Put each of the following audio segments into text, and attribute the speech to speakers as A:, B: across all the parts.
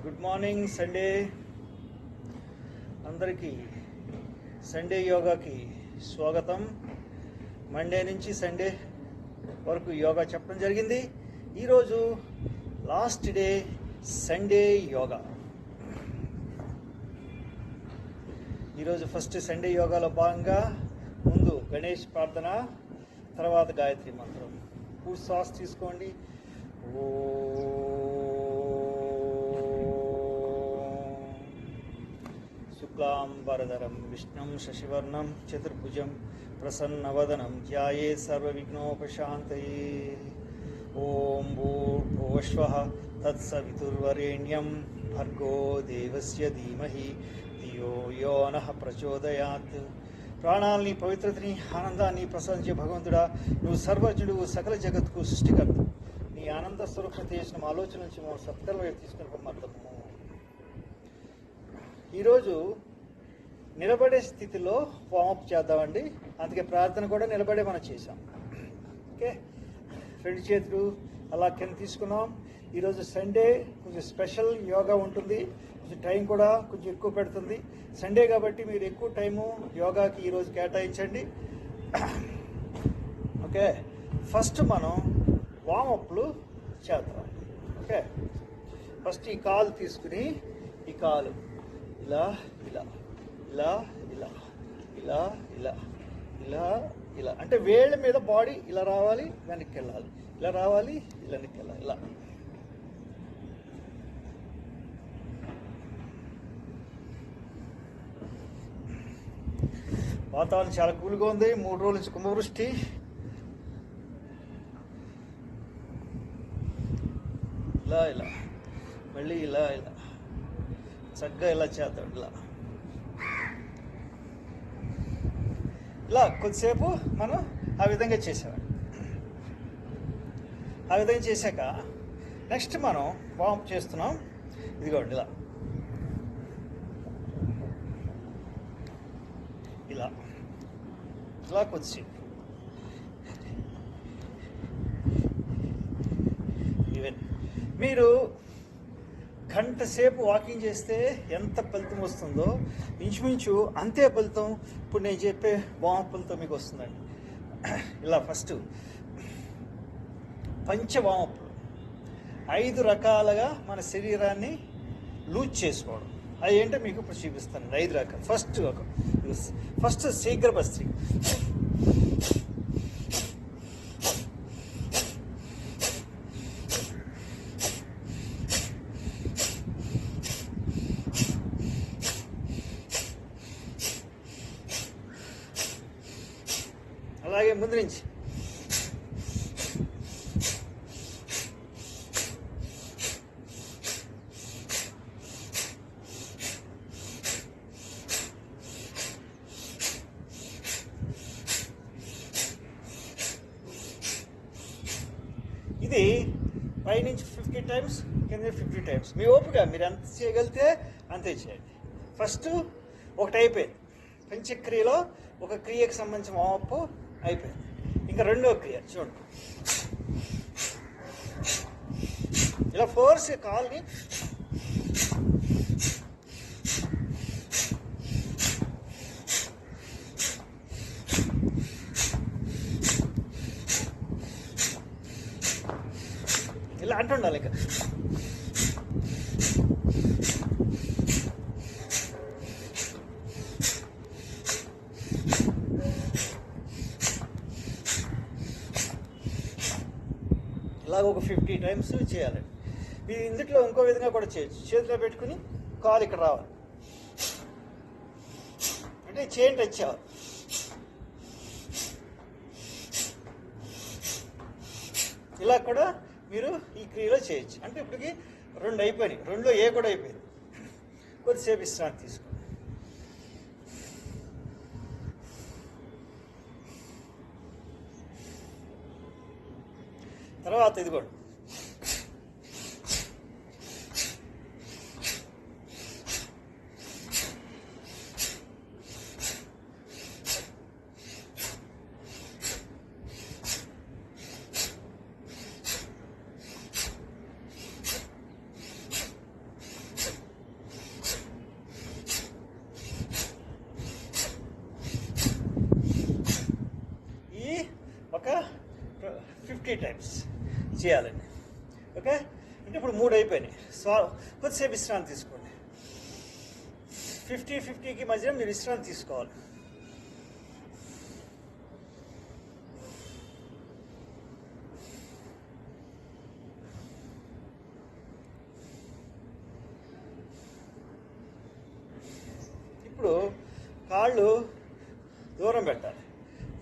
A: Good morning Sunday అందరికీ. Sunday యోగాకి స్వాగతం. మండే నుంచి సండే వరకు యోగా చెప్పడం జరిగింది. ఈరోజు లాస్ట్ డే సండే యోగా. ఈరోజు ఫస్ట్ సండే యోగాలో భాగంగా ముందు గణేష్ ప్రార్థన, తర్వాత గాయత్రి మంత్రం. పూర్తి శ్వాస తీసుకోండి. శుక్లాంబరధరం విష్ణుం శశివర్ణం చతుర్భుజం ప్రసన్నవదనం ధ్యాయే సర్వవిఘ్నోపశాంతయే. ఓం భూర్భువస్వః తత్సవితుర్వరేణ్యం భర్గో దేవస్య ధీమహి ధియో యో నః ప్రచోదయాత్. ప్రాణాలని, పవిత్రతని, ఆనందాన్ని ప్రసాదించే భగవంతుడా, నువ్వు సర్వజ్ఞుడు, సకల జగత్తుకు సృష్టికర్త. నీ ఆనంద స్వరూపం చేసిన ఆలోచన నుంచి సత్కర్మ తీసుకుని పొమ్మర్థము. ఈరోజు నిలబడే స్థితిలో వామప్ చేద్దామండి. అందుకే ప్రార్థన కూడా నిలబడే మనం చేసాం. ఓకే, రెండు చేతులు అలా కింద తీసుకున్నాం. ఈరోజు సండే కొంచెం స్పెషల్ యోగా ఉంటుంది. కొంచెం టైం కూడా కొంచెం ఎక్కువ పెడుతుంది. సండే కాబట్టి మీరు ఎక్కువ టైము యోగాకి ఈరోజు కేటాయించండి. ఓకే, ఫస్ట్ మనం వామప్లు చేద్దాం. ఓకే, ఫస్ట్ ఈ కాలు తీసుకుని, ఈ కాలు ఇలా ఇలా ఇలా ఇలా ఇలా ఇలా ఇలా ఇలా అంటే వేళ్ళ మీద బాడీ ఇలా రావాలి, వెనక్కి వెళ్ళాలి, ఇలా రావాలి, ఇలా వెనక్కి వెళ్ళాలి. ఇలా వాతావరణం చాలా కూల్గా ఉంది. 3 రోజుల నుంచి కుంభవృష్టి. ఇలా ఇలా మళ్ళీ ఇలా ఇలా చక్కగా ఇలా చేద్దాం. ఇలా కొద్దిసేపు మనం ఆ విధంగా చేసేవాడు. ఆ విధంగా చేశాక నెక్స్ట్ మనం వార్మప్ చేస్తున్నాం. ఇదిగోండి ఇలా ఇలా ఇలా కొద్దిసేపు ఈవెన్ మీరు గంట సేపు వాకింగ్ చేస్తే ఎంత ఫలితం వస్తుందో ఇంచుమించు అంతే ఫలితం ఇప్పుడు నేను చెప్పే వామప్పులతో మీకు వస్తుందండి. ఇలా ఫస్ట్ పంచవామప్పులు 5 రకాలుగా మన శరీరాన్ని లూజ్ చేసుకోవడం. అది ఏంటో మీకు ఇప్పుడు చూపిస్తాను. 5 రకాలు. ఫస్ట్ శీఘ్ర భస్త్రి. అలాగే ముందు నుంచి ఇది పైనుంచి 50 టైమ్స్, కింద 50 టైమ్స్. మీ ఓపిక, మీరు ఎంత చేయగలిగితే అంతే చేయండి. ఫస్ట్ ఒకటి అయిపోయింది. పంచక్రియలో ఒక క్రియకు సంబంధించిన వామప్పు అయిపోయింది. ఇంకా రెండో క్రియ చూడండి. ఇలా ఫోర్స్ కాల్ని ఇలా అంటుండాలి. ఇక ఇలాగ ఒక 50 టైమ్స్ చేయాలి. ఇది ఇందులో ఇంకో విధంగా కూడా చేయొచ్చు. చేతిలో పెట్టుకుని కాలు ఇక్కడ రావాలి, అంటే చేయి టచ్ అవ్వాలి. ఇలా కూడా మీరు ఈ క్రియలో చేయొచ్చు. అంటే ఇప్పటికి 2 అయిపోయినాయి. 2లో ఏ కూడా అయిపోయింది. కొద్దిసేపు విశ్రాంతి తీసుకోండి. తర్వాత ఇదిగోండి, టైమ్స్ చేయాలండి. ఓకే, అంటే ఇప్పుడు 3 అయిపోయినాయి. కొద్దిసేపు విశ్రాంతి తీసుకోండి. 50-50కి మధ్య మీరు విశ్రాంతి తీసుకోవాలి. ఇప్పుడు కాళ్ళు దూరం పెట్టాలి.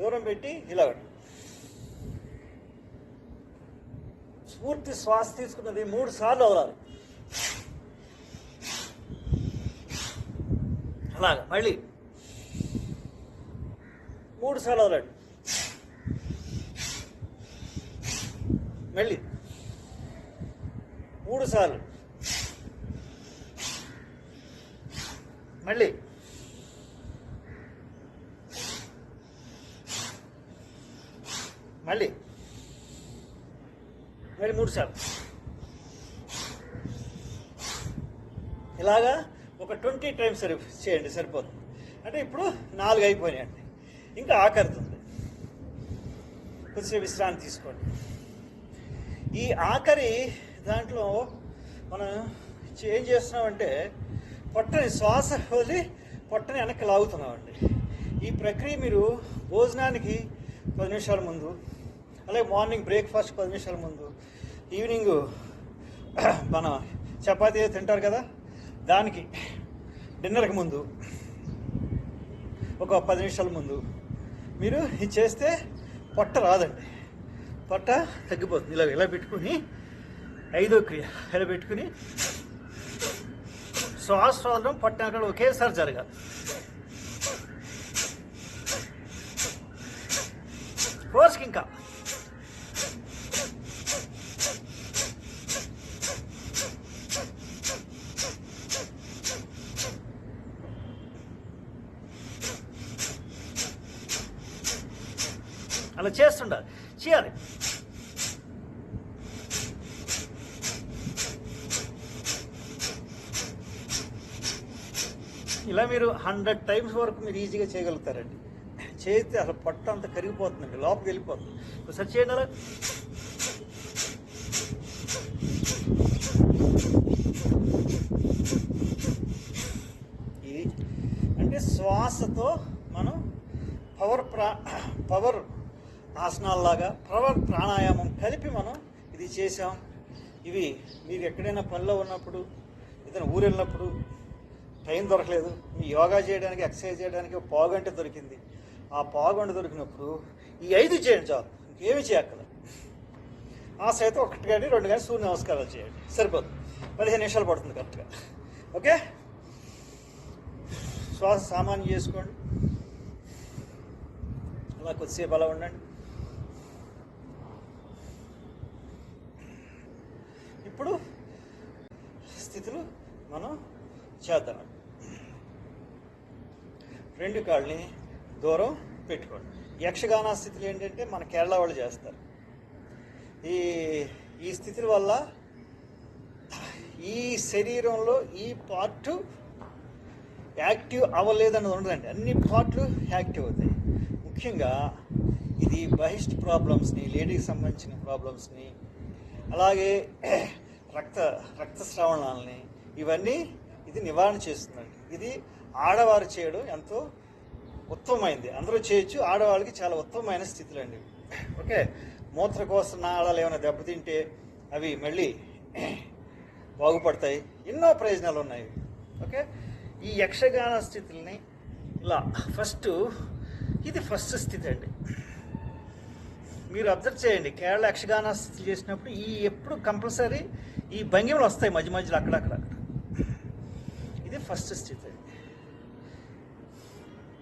A: దూరం పెట్టి ఇలా పూర్తి శ్వాస తీసుకున్నది 3 సార్లు వదలాలి. అలాగా మళ్ళీ 3 సార్లు వదలండి. మళ్ళీ 3 సార్లు. మళ్ళీ మళ్ళీ 3 సార్లు. ఇలాగా ఒక 20 టైమ్స్ చేయండి, సరిపోతుంది. అంటే ఇప్పుడు 4 అయిపోయినాయండి. ఇంకా ఆఖరితుంది. కొద్దిసేపు విశ్రాంతి తీసుకోండి. ఈ ఆఖరి దాంట్లో మనం ఏం చేస్తున్నామంటే పొట్టని శ్వాస వదిలి పొట్టని వెనక్కి లాగుతున్నామండి. ఈ ప్రక్రియ మీరు భోజనానికి 10 నిమిషాల ముందు, అలాగే మార్నింగ్ బ్రేక్ఫాస్ట్ 10 నిమిషాల ముందు, ఈవినింగ్ మన చపాతీ తింటారు కదా, దానికి డిన్నర్కి ముందు ఒక 10 నిమిషాల ముందు మీరు ఇది చేస్తే పొట్ట రాదండి. పొట్ట తగ్గిపోతుంది. ఇలా పెట్టుకుని 5వ క్రియ ఇలా పెట్టుకుని శ్వాస వదలడం పొట్ట అక్కడ ఒకేసారి జరగాలి. ఫోర్స్కి ఇంకా అలా చేయాలి. ఇలా మీరు 100 టైమ్స్ వరకు మీరు ఈజీగా చేయగలుగుతారండి. చేస్తే అసలు పొట్ట అంతా కరిగిపోతుందండి, లోపలికి వెళ్ళిపోతుంది. ఒకసారి చేయండి అలా. ఇది అంటే శ్వాసతో మనం పవర్ ఆసనాల్లాగా పవర్ ప్రాణాయామం కలిపి మనం ఇది చేసాం. ఇవి మీరు ఎక్కడైనా పనిలో ఉన్నప్పుడు, ఏదైనా ఊరు వెళ్ళినప్పుడు టైం దొరకలేదు, మీ యోగా చేయడానికి ఎక్సర్సైజ్ చేయడానికి ఒక పావుగంట దొరికింది, ఆ పావుగంట దొరికినప్పుడు ఈ 5 చేయండి చాలు, ఇంకేమీ చేయక్కర్లేదు. ఆ సైతం 1 కానీ 2 కానీ సూర్య నమస్కారాలు చేయండి, సరిపోతుంది. 15 నిమిషాలు పడుతుంది కరెక్ట్గా. ఓకే, శ్వాస సామాన్యం చేసుకోండి. అలా కొద్దిసేపు అలా ఉండండి. ఇప్పుడు స్థితులు మనం చేద్దాం. 2 కాళ్ళని దూరం పెట్టుకోండి. యక్షగాన స్థితులు ఏంటంటే మన కేరళ వాళ్ళు చేస్తారు. ఈ స్థితుల వల్ల ఈ శరీరంలో ఈ పార్టు యాక్టివ్ అవ్వలేదన్నది ఉండదండి, అన్ని పార్ట్లు యాక్టివ్ అవుతాయి. ముఖ్యంగా ఇది బహిష్ట్ ప్రాబ్లమ్స్ని, లేడీకి సంబంధించిన ప్రాబ్లమ్స్ని, అలాగే రక్తస్రావణాలని, ఇవన్నీ ఇది నివారణ చేస్తుందండి. ఇది ఆడవారు చేయడం ఎంతో ఉత్తమమైంది. అందరూ చేయొచ్చు, ఆడవాళ్ళకి చాలా ఉత్తమమైన స్థితులు అండి. ఓకే, మూత్రకోశ నాళాలు ఏమైనా దెబ్బతింటే అవి మళ్ళీ బాగుపడతాయి. ఎన్నో ప్రయోజనాలు ఉన్నాయి. ఓకే, ఈ యక్షగాన స్థితుల్ని ఇలా ఇది ఫస్ట్ స్థితి అండి. మీరు అబ్జర్వ్ చేయండి, కేరళ యక్షగాన స్థితులు చేసినప్పుడు ఎప్పుడు కంపల్సరీ ఈ భంగిమలు వస్తాయి మధ్య మధ్యలో అక్కడక్కడ. ఇది ఫస్ట్ స్థితి అండి.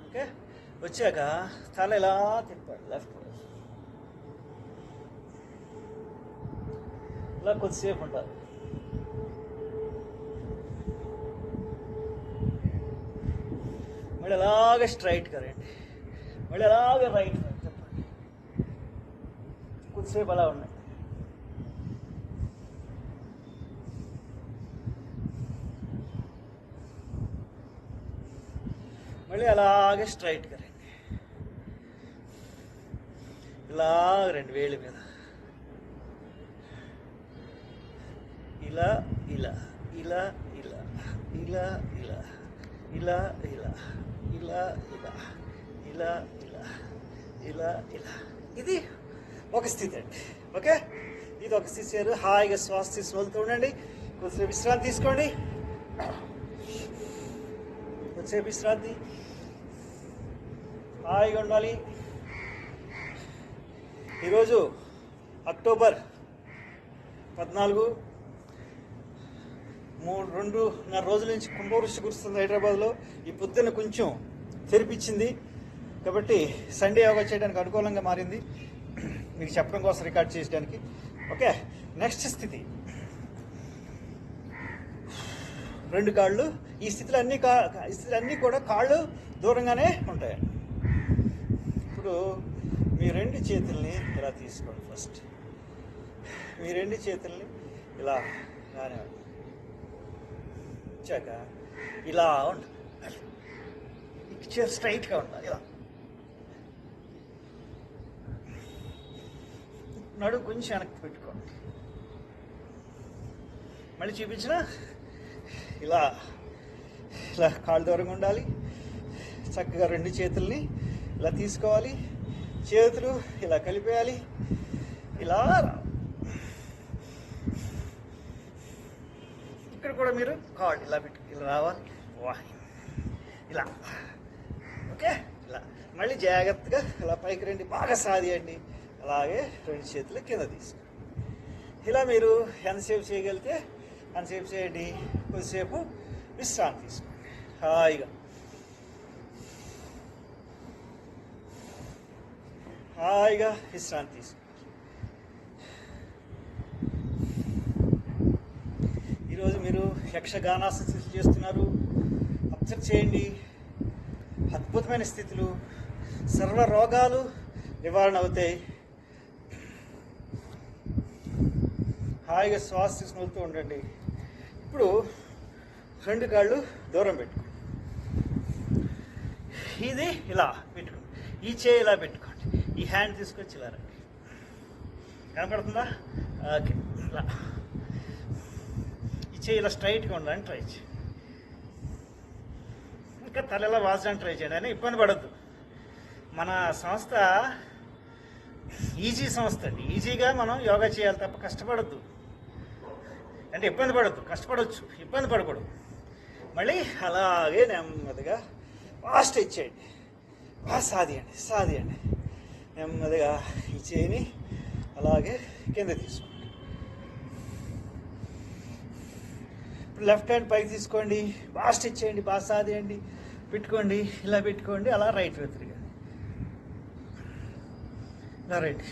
A: ఓకే, వచ్చాక తల ఇలా తిప్పాడు లెఫ్ట్, ఇలా కొద్దిసేపు ఉంటారు. మళ్ళీ అలాగే స్ట్రైట్గా రండి, మళ్ళీ అలాగే రైట్ చెప్పండి. కొద్దిసేపు అలా ఉన్నాయి. మళ్ళీ అలాగే స్ట్రైట్గా రండి, ఇలా 2 వేళ్ళ మీద ఇలా ఇలా ఇలా ఇలా ఇలా ఇలా ఇలా ఇలా ఇలా ఇలా ఇలా ఇలా ఇలా ఇలా. ఇది ఒక స్థితి అండి. ఓకే, ఇది ఒక స్థితి చేరు. హాయిగా శ్వాస తీసి వదులుతూ ఉండండి. కొద్దిసేపు విశ్రాంతి తీసుకోండి. కొద్దిసేపు విశ్రాంతి, హాయిగా ఉండాలి. ఈరోజు అక్టోబర్ 14, 2.5 రోజుల నుంచి కుంభవృష్టి కురుస్తుంది హైదరాబాద్లో. ఈ పొద్దున్న కొంచెం తెరిపించింది కాబట్టి సండే యోగా చేయడానికి అనుకూలంగా మారింది. మీకు చెప్పడం కోసం రికార్డ్ చేయడానికి. ఓకే, నెక్స్ట్ స్థితి 2 కాళ్ళు. ఈ స్థితిలో అన్నీ కూడా కాళ్ళు దూరంగానే ఉంటాయి. ఇప్పుడు మీ 2 చేతుల్ని ఇలా తీసుకోండి. ఫస్ట్ మీ 2 చేతుల్ని ఇలా రానివ్వండి. వచ్చాక ఇలా ఉండాలి. స్ట్రైట్గా ఉండాలి. ఇలా నడుము కొంచెం వెనక్కి పెట్టుకోండి. మళ్ళీ చూపించిన ఇలా ఇలా కాళ్ళు దూరంగా ఉండాలి. చక్కగా 2 చేతుల్ని ఇలా తీసుకోవాలి. చేతులు ఇలా కలిపేయాలి. ఇలా ఇక్కడ కూడా మీరు కాళ్ళు ఇలా పెట్టి ఇలా రావాలి. ఇలా ఓకే, ఇలా మళ్ళీ జాగ్రత్తగా ఇలా పైకి రండి. బాగా సాదియండి. అలాగే 2 చేతులు కింద తీసుకోండి. ఇలా మీరు ఎంతసేపు చేయగలిగితే అంతసేపు చేయండి. కొద్దిసేపు విశ్రాంతి తీసుకోండి. హాయిగా హాయిగా విశ్రాంతి తీసుకోండి. ఈరోజు మీరు యక్షగానాసన స్థితులు చేస్తున్నారు. అబ్జర్వ్ చేయండి. అద్భుతమైన స్థితులు. సర్వ రోగాలు నివారణ అవుతాయి. హాయిగా శ్వాస తీసుకుని వెళ్తూ ఉండండి. ఇప్పుడు 2 కాళ్ళు దూరం పెట్టుకోండి. ఇది ఇలా పెట్టుకోండి. ఈ చేయి ఇలా పెట్టుకోండి. ఈ హ్యాండ్ తీసుకొచ్చి ఇలా రండి. కనపడుతుందా? ఓకే, ఇలా ఈ చేయి ఇలా స్ట్రైట్గా ఉండాలని ట్రై చేయండి. ఇంకా తల ఇలా వాసడానికి ట్రై చేయండి. అని ఇబ్బంది పడద్దు. మన సంస్థ ఈజీ సంస్థ అండి. ఈజీగా మనం యోగా చేయాలి తప్ప కష్టపడద్దు. అంటే ఇబ్బంది పడద్దు. కష్టపడవచ్చు, ఇబ్బంది పడకూడదు. మళ్ళీ అలాగే నెమ్మదిగా ఫాస్ట్ ఇచ్చేయండి. బాగా సాదియండి. నెమ్మదిగా ఈ చేయిని అలాగే కింద తీసుకోండి. ఇప్పుడు లెఫ్ట్ హ్యాండ్ పైకి తీసుకోండి. ఫాస్ట్ ఇచ్చేయండి. బాగా సాదియండి. పెట్టుకోండి. ఇలా పెట్టుకోండి. అలా రైట్ తిరగండి. ఇలా రైట్.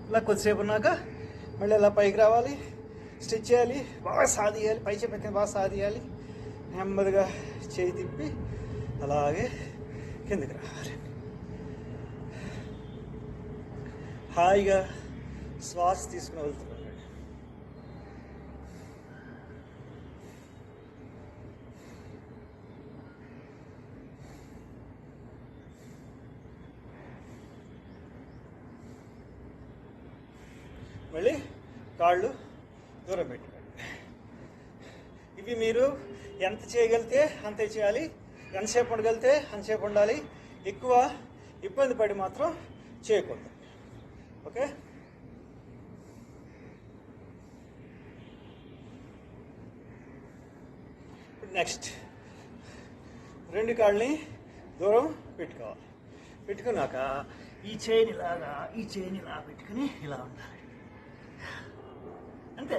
A: ఇలా కొద్దిసేపు ఉన్నాక మళ్ళీ ఇలా పైకి రావాలి. స్ట్రెచ్ చేయాలి. బాగా సాదియాలి. పై చేయి బాగా సాదియాలి. నెమ్మదిగా చేయి తిప్పి అలాగే కిందకి రావాలి. హాయిగా శ్వాస తీసుకుని వెళ్తున్నాడు. మళ్ళీ కాళ్ళు దూరం పెట్టుకోండి. ఇవి మీరు ఎంత చేయగలిగితే అంతే చేయాలి. ఎంతసేపు ఉండగలిగితే అంతసేపు ఉండాలి. ఎక్కువ ఇబ్బంది పడి మాత్రం చేయకూడదు. ఓకే, నెక్స్ట్ 2 కాళ్ళని దూరం పెట్టుకోవాలి. పెట్టుకున్నాక ఈ చేయిని ఇలా పెట్టుకుని ఇలా ఉండాలి. అంతే.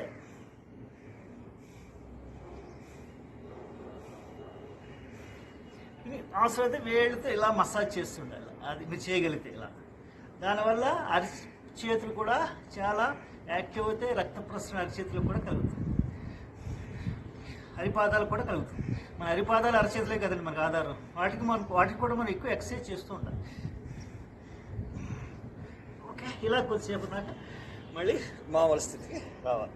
A: అవసరమైతే వేళ్ళతో ఇలా మసాజ్ చేస్తుండాలి. అది మీరు చేయగలిగితే ఇలా. దానివల్ల అరిచేతులు కూడా చాలా యాక్టివ్ అవుతాయి. రక్త ప్రసరణ అరిచేతులు కూడా కలుగుతుంది. అరిపాదాలు కూడా కలుగుతుంది. మన అరిపాదాలు అరచేతులే కదండి మనకు ఆధారం. వాటికి కూడా మనం ఎక్కువ ఎక్సర్సైజ్ చేస్తూ ఉంటాం. ఓకే, ఇలా కొద్దిసేపు ఉన్నాక మళ్ళీ మామూలు స్థితికి రావాలి.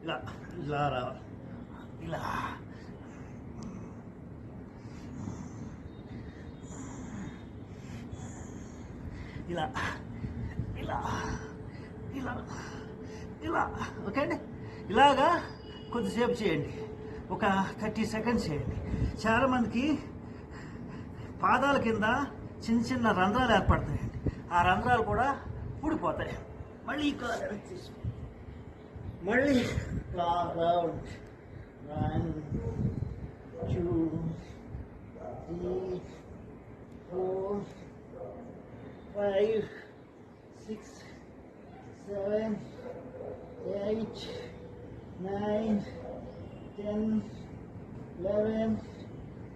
A: ఇలా ఇలా రావాలి, ఇలా ఇలా ఇలా ఇలా ఇలా. ఓకే అండి, ఇలాగా కొద్దిసేపు చేయండి, ఒక 30 సెకండ్స్ చేయండి. చాలామందికి పాదాల కింద చిన్న చిన్న రంధ్రాలు ఏర్పడతాయండి, ఆ రంధ్రాలు కూడా ఊడిపోతాయి. మళ్ళీ ఈ కాలు వెనక్కి తీసుకో, మళ్ళీ రౌండ్ 1 2 3 4 5 6 7 8 9 10 11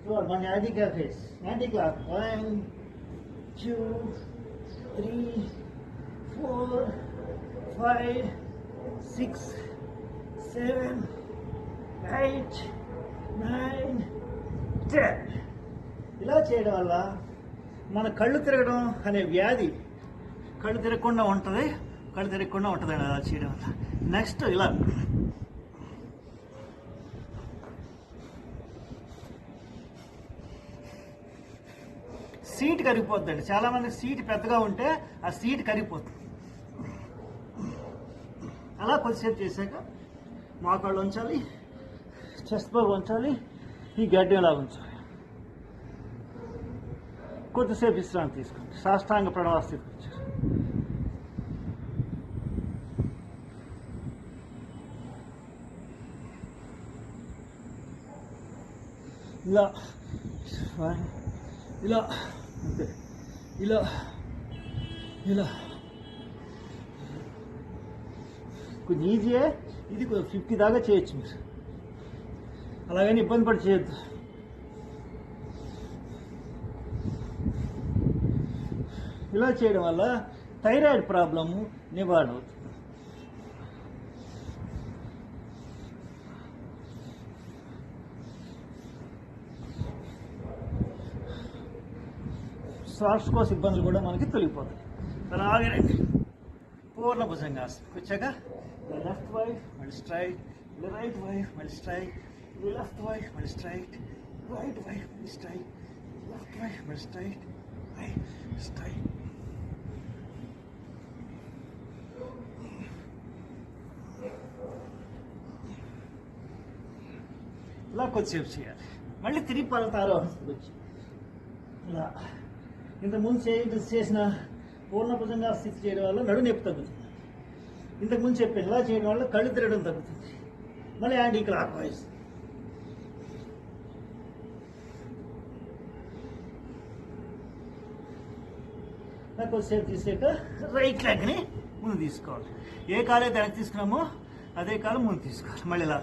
A: 12. మన anti clock face, anti clock 1 2 3 4 5 6 7 8 9 10. ఇలా చేయడం వల్ల మన కళ్ళు తిరగడం అనే వ్యాధి కళ్ళు తిరగకుండా ఉంటుంది, కళ్ళు తిరగకుండా ఉంటుందండి అలా చేయడం వల్ల. నెక్స్ట్ ఇలా సీట్ కరిగిపోద్దండి. చాలామంది సీట్ పెద్దగా ఉంటే ఆ సీట్ కరిగిపోతుంది. అలా కొద్దిసేపు చేశాక మోకాళ్ళు ఉంచాలి, చెస్ట్ బాగా ఉంచాలి, ఈ గడ్డం ఇలా ఉంచాలి. కొద్దిసేపు విశ్రాంతి తీసుకోండి, సాష్టాంగ ప్రణవ స్థితికి వచ్చారు. ఇలా ఇలా అంతే, ఇలా ఇలా కొంచెం ఈజీయే ఇది. 50 దాకా చేయొచ్చు మీరు, అలాగని ఇబ్బంది పడి చేయొద్దు. ఇలా చేయడం వల్ల థైరాయిడ్ ప్రాబ్లము నివారణ అవుతుంది. శ్వాసకోశ ఇబ్బందులు కూడా మనకి తొలగిపోతాయి. అలాగే రండి, పూర్ణ భుజంగాసనం వచ్చాక లెఫ్ట్ వైఫ్ మళ్ళీ స్ట్రైట్, రైట్ వైఫ్ మళ్ళీ స్ట్రైట్, లెఫ్ట్ వైఫ్ మళ్ళీ స్ట్రైట్, రైట్ వైఫ్ మళ్ళీ స్ట్రైట్, లెఫ్ట్ వైఫ్ మళ్ళీ స్ట్రైట్, రైట్ స్ట్రైట్. ఇలా కొద్దిసేపు చేయాలి. మళ్ళీ తిరిగి పడతారో వచ్చి ఇలా ఇంతకుముందు చేసిన పూర్ణ భుజంగా స్థితి చేయడం వల్ల నడు నొప్పి తగ్గుతుంది. ఇంతకుముందు చెప్పి ఇలా చేయడం వల్ల కళ్ళు తిరగడం తగ్గుతుంది. మళ్ళీ యాంటీ క్లాక్ వైజ్ కొద్దిసేపు తీసాక రైట్ లెగ్ని ముందు తీసుకోవాలి. ఏ కాలైతే వెనక్కి తీసుకున్నామో అదే కాలం ముందు తీసుకోవాలి. మళ్ళీ ఇలా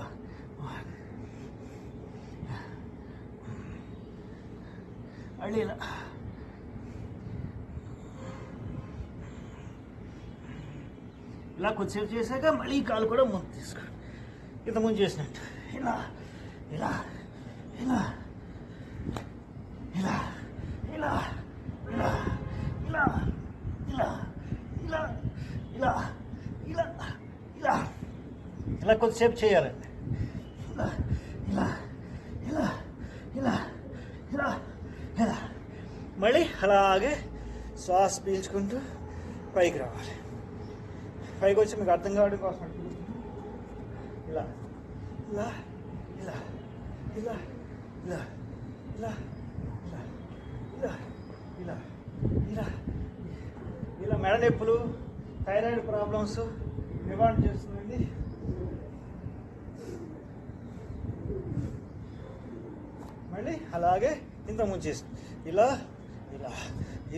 A: మళ్ళీ ఇలా ఇలా కొద్దిసేపు చేశాక మళ్ళీ ఈ కాలు కూడా ముందు తీసుకోండి, ఇంత ముందు చేసినట్టు. ఇలా ఇలా ఇలా ఇలా ఇలా ఇలా ఇలా ఇలా ఇలా ఇలా ఇలా ఇలా ఇలా కొద్దిసేపు చేయాలండి. ఇలా ఇలా ఇలా ఇలా ఇలా ఇలా మళ్ళీ అలాగే శ్వాస పీల్చుకుంటూ పైకి రావాలి. పైకి వచ్చి మీకు అర్థం కావడం కోసం ఇలా ఇలా ఇలా ఇలా ఇలా ఇలా ఇలా ఇలా ఇలా ఇలా ఇలా మెడ నొప్పులు, థైరాయిడ్ ప్రాబ్లమ్స్ నివారణ చేస్తుందండి. మళ్ళీ అలాగే ఇంత ముంచేసి ఇలా ఇలా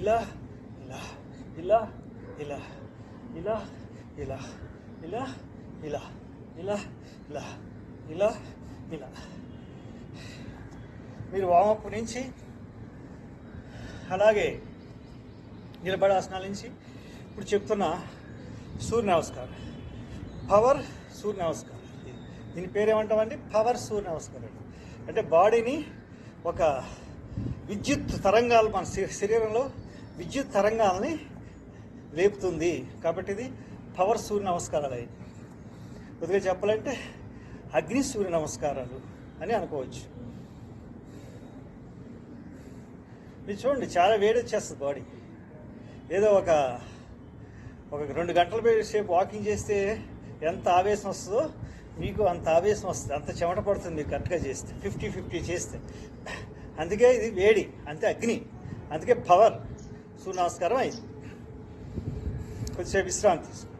A: ఇలా ఇలా ఇలా ఇలా ఇలా ఇలా ఇలా ఇలా ఇలా ఇలా ఇలా ఇలా మీరు వామప్ నుంచి అలాగే నిలబడే ఆసనాల నుంచి ఇప్పుడు చెప్తున్న సూర్య నమస్కారం, పవర్ సూర్య నమస్కారం. దీని పేరు ఏమంటామండి? పవర్ సూర్య నమస్కారం. అంటే బాడీని ఒక విద్యుత్ తరంగాలు, మన శరీరంలో విద్యుత్ తరంగాలని లేపుతుంది. కాబట్టి ఇది పవర్ సూర్య నమస్కారాలు అయింది. కొద్దిగా చెప్పాలంటే అగ్ని సూర్య నమస్కారాలు అని అనుకోవచ్చు. మీరు చూడండి, చాలా వేడి వచ్చేస్తుంది బాడీ. ఏదో ఒక 2 గంటల సేపు వాకింగ్ చేస్తే ఎంత ఆవేశం వస్తుందో మీకు అంత ఆవేశం వస్తుంది, అంత చెమట పడుతుంది మీరు కరెక్ట్గా చేస్తే, 50-50 చేస్తే. అందుకే ఇది వేడి, అంతే అగ్ని, అందుకే పవర్. సూర్య నమస్కారం అయింది. కొద్దిసేపు విశ్రాంతి తీసుకో.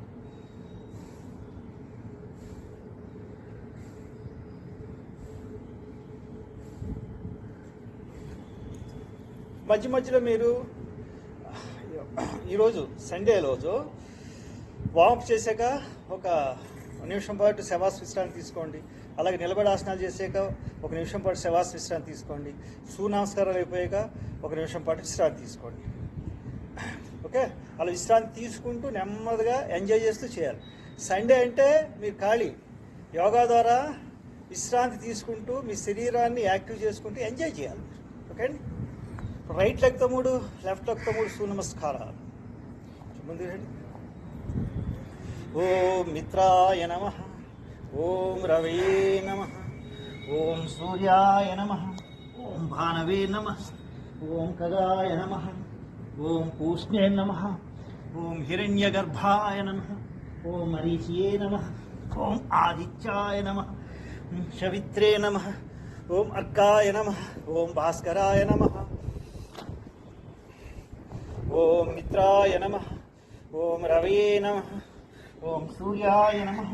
A: మధ్యలో మీరు ఈరోజు సండే రోజు వార్మప్ చేశాక ఒక నిమిషం పాటు శవాస విశ్రాంతి తీసుకోండి. అలాగే నిలబడి ఆసనాలు చేసాక 1 నిమిషం పాటు శవాస విశ్రాంతి తీసుకోండి. సూర్య నమస్కారాలు అయిపోయాక 1 నిమిషం పాటు విశ్రాంతి తీసుకోండి. ఓకే, అలా విశ్రాంతి తీసుకుంటూ నెమ్మదిగా ఎంజాయ్ చేస్తూ చేయాలి. సండే అంటే మీరు ఖాళీ, యోగా ద్వారా విశ్రాంతి తీసుకుంటూ మీ శరీరాన్ని యాక్టివ్ చేసుకుంటూ ఎంజాయ్ చేయాలి. ఓకే అండి. రైట్ లెగ్తో 3, లెఫ్ట్ లెగ్తో 3 సూర్య నమస్కారాలు. ముందు రండి. ఓం మిత్రాయ నమః, ఓం రవే నమః, ఓం సూర్యాయ నమః, ఓం భానవే నమః, ఓం ఖగాయ నమః, ఓం పూష్ణే నమః, ఓం హిరణ్యగర్భాయ నమః, ఓం మరీచియే నమః, ఓం ఆదిత్యాయ నమః, శవిత్రే నమః, ఓం అర్కాయ నమః, ఓం భాస్కరాయ నమః, ఓం మిత్రాయ నమః, ఓం రవే నమః, ఓం సూర్యాయ నమః,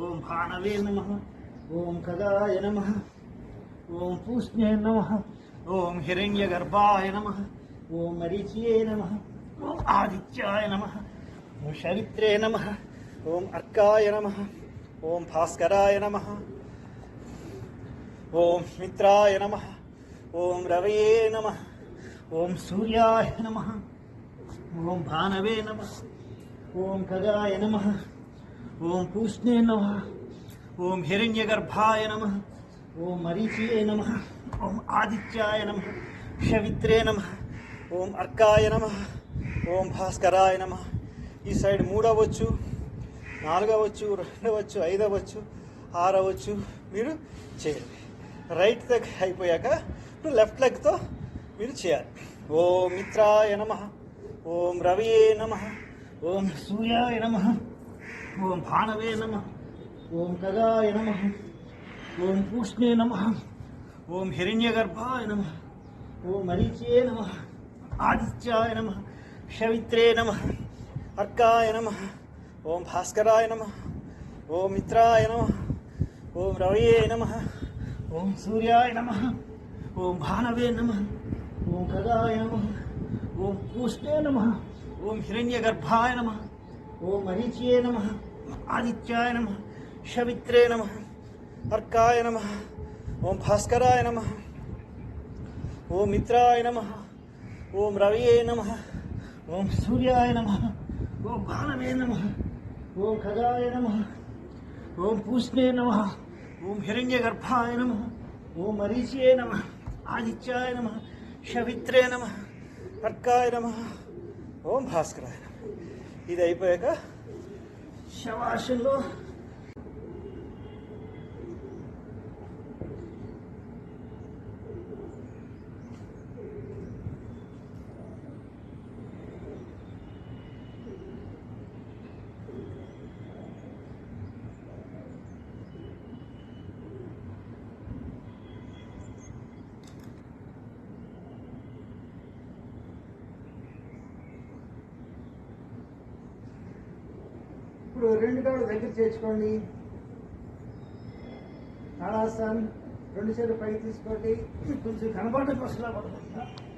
A: ఓం భానవే నమః, ఓం ఖగాయ నమః, ఓం పూష్ణే నమః, ఓం హిరణ్యగర్భాయ నమః, ఓం మరీచియే నమః, ఓం ఆదిత్యాయ నమః, ఓం శవిత్రే నమః, ఓం అర్కాయ నమః, ఓం భాస్కరాయ నమః, ఓం మిత్రాయ నమః, ఓం రవే నమః, ఓం సూర్యాయ నమః, ఓం భానవే నమః, ఓం ఖగాయ నమః, ఓం పూష్ణే నమః, ఓం హిరణ్యగర్భాయ నమః, ఓం మరీచియే నమః, ఓం ఆదిత్యాయ నమః, శవిత్రే నమః, ఓం అర్కాయ నమః, ఓం భాస్కరాయ నమః. ఈ సైడ్ 3 అవ్వచ్చు, 4 అవ్వచ్చు, 2 అవ్వచ్చు, 5 అవ్వచ్చు, 6 అవ్వచ్చు, మీరు చేయండి. రైట్ లెగ్ అయిపోయాక ఇప్పుడు లెఫ్ట్ లెగ్తో మీరు చేయాలి. ఓం మిత్రాయ నమః, ఓం రవే నమః, ఓం సూర్యాయ నమః, ఓం భానవే నమః, ఓం ఖగాయ నమః, ఓం పూష్ణే నమః, ఓం హిరణ్యగర్భాయ నమః, ఓం మరీచియే నమః, ఆదిత్యాయ నమః, శవిత్రే నమః, అర్కాయ నమః, ఓం భాస్కరాయ నమః, ఓం మిత్రాయ నమః, ఓం రవే నమః, ఓం సూర్యాయ నమః, ఓం భానవే నమః, ఓం ఖగాయ నమః, ఓం పూష్ణే నమః, ఓం హిరణ్యగర్భాయ నమః, ఓం మరీచియే నమః, ఆదిత్యాయ నమః, శవిత్రే నమః, అర్కాయ నమః, ఓం భాస్కరాయ నమః, ఓం మిత్రాయ నమః, ఓం రవే నమః, ఓం సూర్యాయ నమః, ఓం భానవే నమః, ఓం ఖగాయ నమః, ఓం పూష్ణే నమః, ఓం హిరణ్యగర్భాయ నమః, ఓం మరీచియే నమః, ఆదిత్యాయ నమః, శవిత్రే నమః, అర్కాయ నమః, ఓం భాస్కరాయ నమః. ఇది అయిపోయాక శవాసనలో ఇప్పుడు 2 కాళ్ళు దగ్గర చేర్చుకోండి. తాడాసన్, 2 చేతులు పైకి తీసుకోండి. కొంచెం కనబడడం కోసం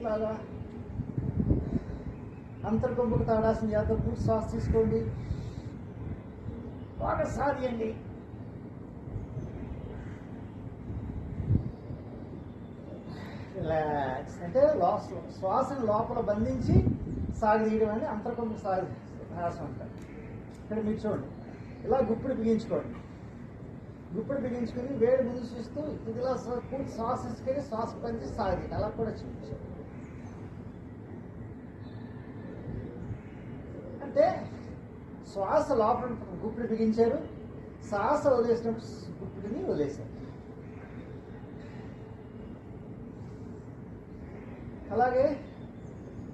A: లాగా అంతర్కొంపుకు తాడాసన చేద్దాం. పూర్తి శ్వాస తీసుకోండి, బాగా సాధియండి. రిలాక్స్ అంటే శ్వాసను లోపల బంధించి సాగదీయడం అని అంతర్కొంపుకు సాగదీయాసం అంటారు. ఇక్కడ మీరు చూడండి, ఇలా గుప్పిడి బిగించుకోండి. గుప్పిడి బిగించుకుని వేడి ముందు చూస్తూ ఇదిలా పూర్తి శ్వాస తీసుకొని శ్వాస పంచి సాగి అలా కూడా చూపించారు. అంటే శ్వాస లోపల గుప్పిడి బిగించారు, శ్వాస వదిలేసినప్పుడు గుప్పిడిని వదిలేసాం. అలాగే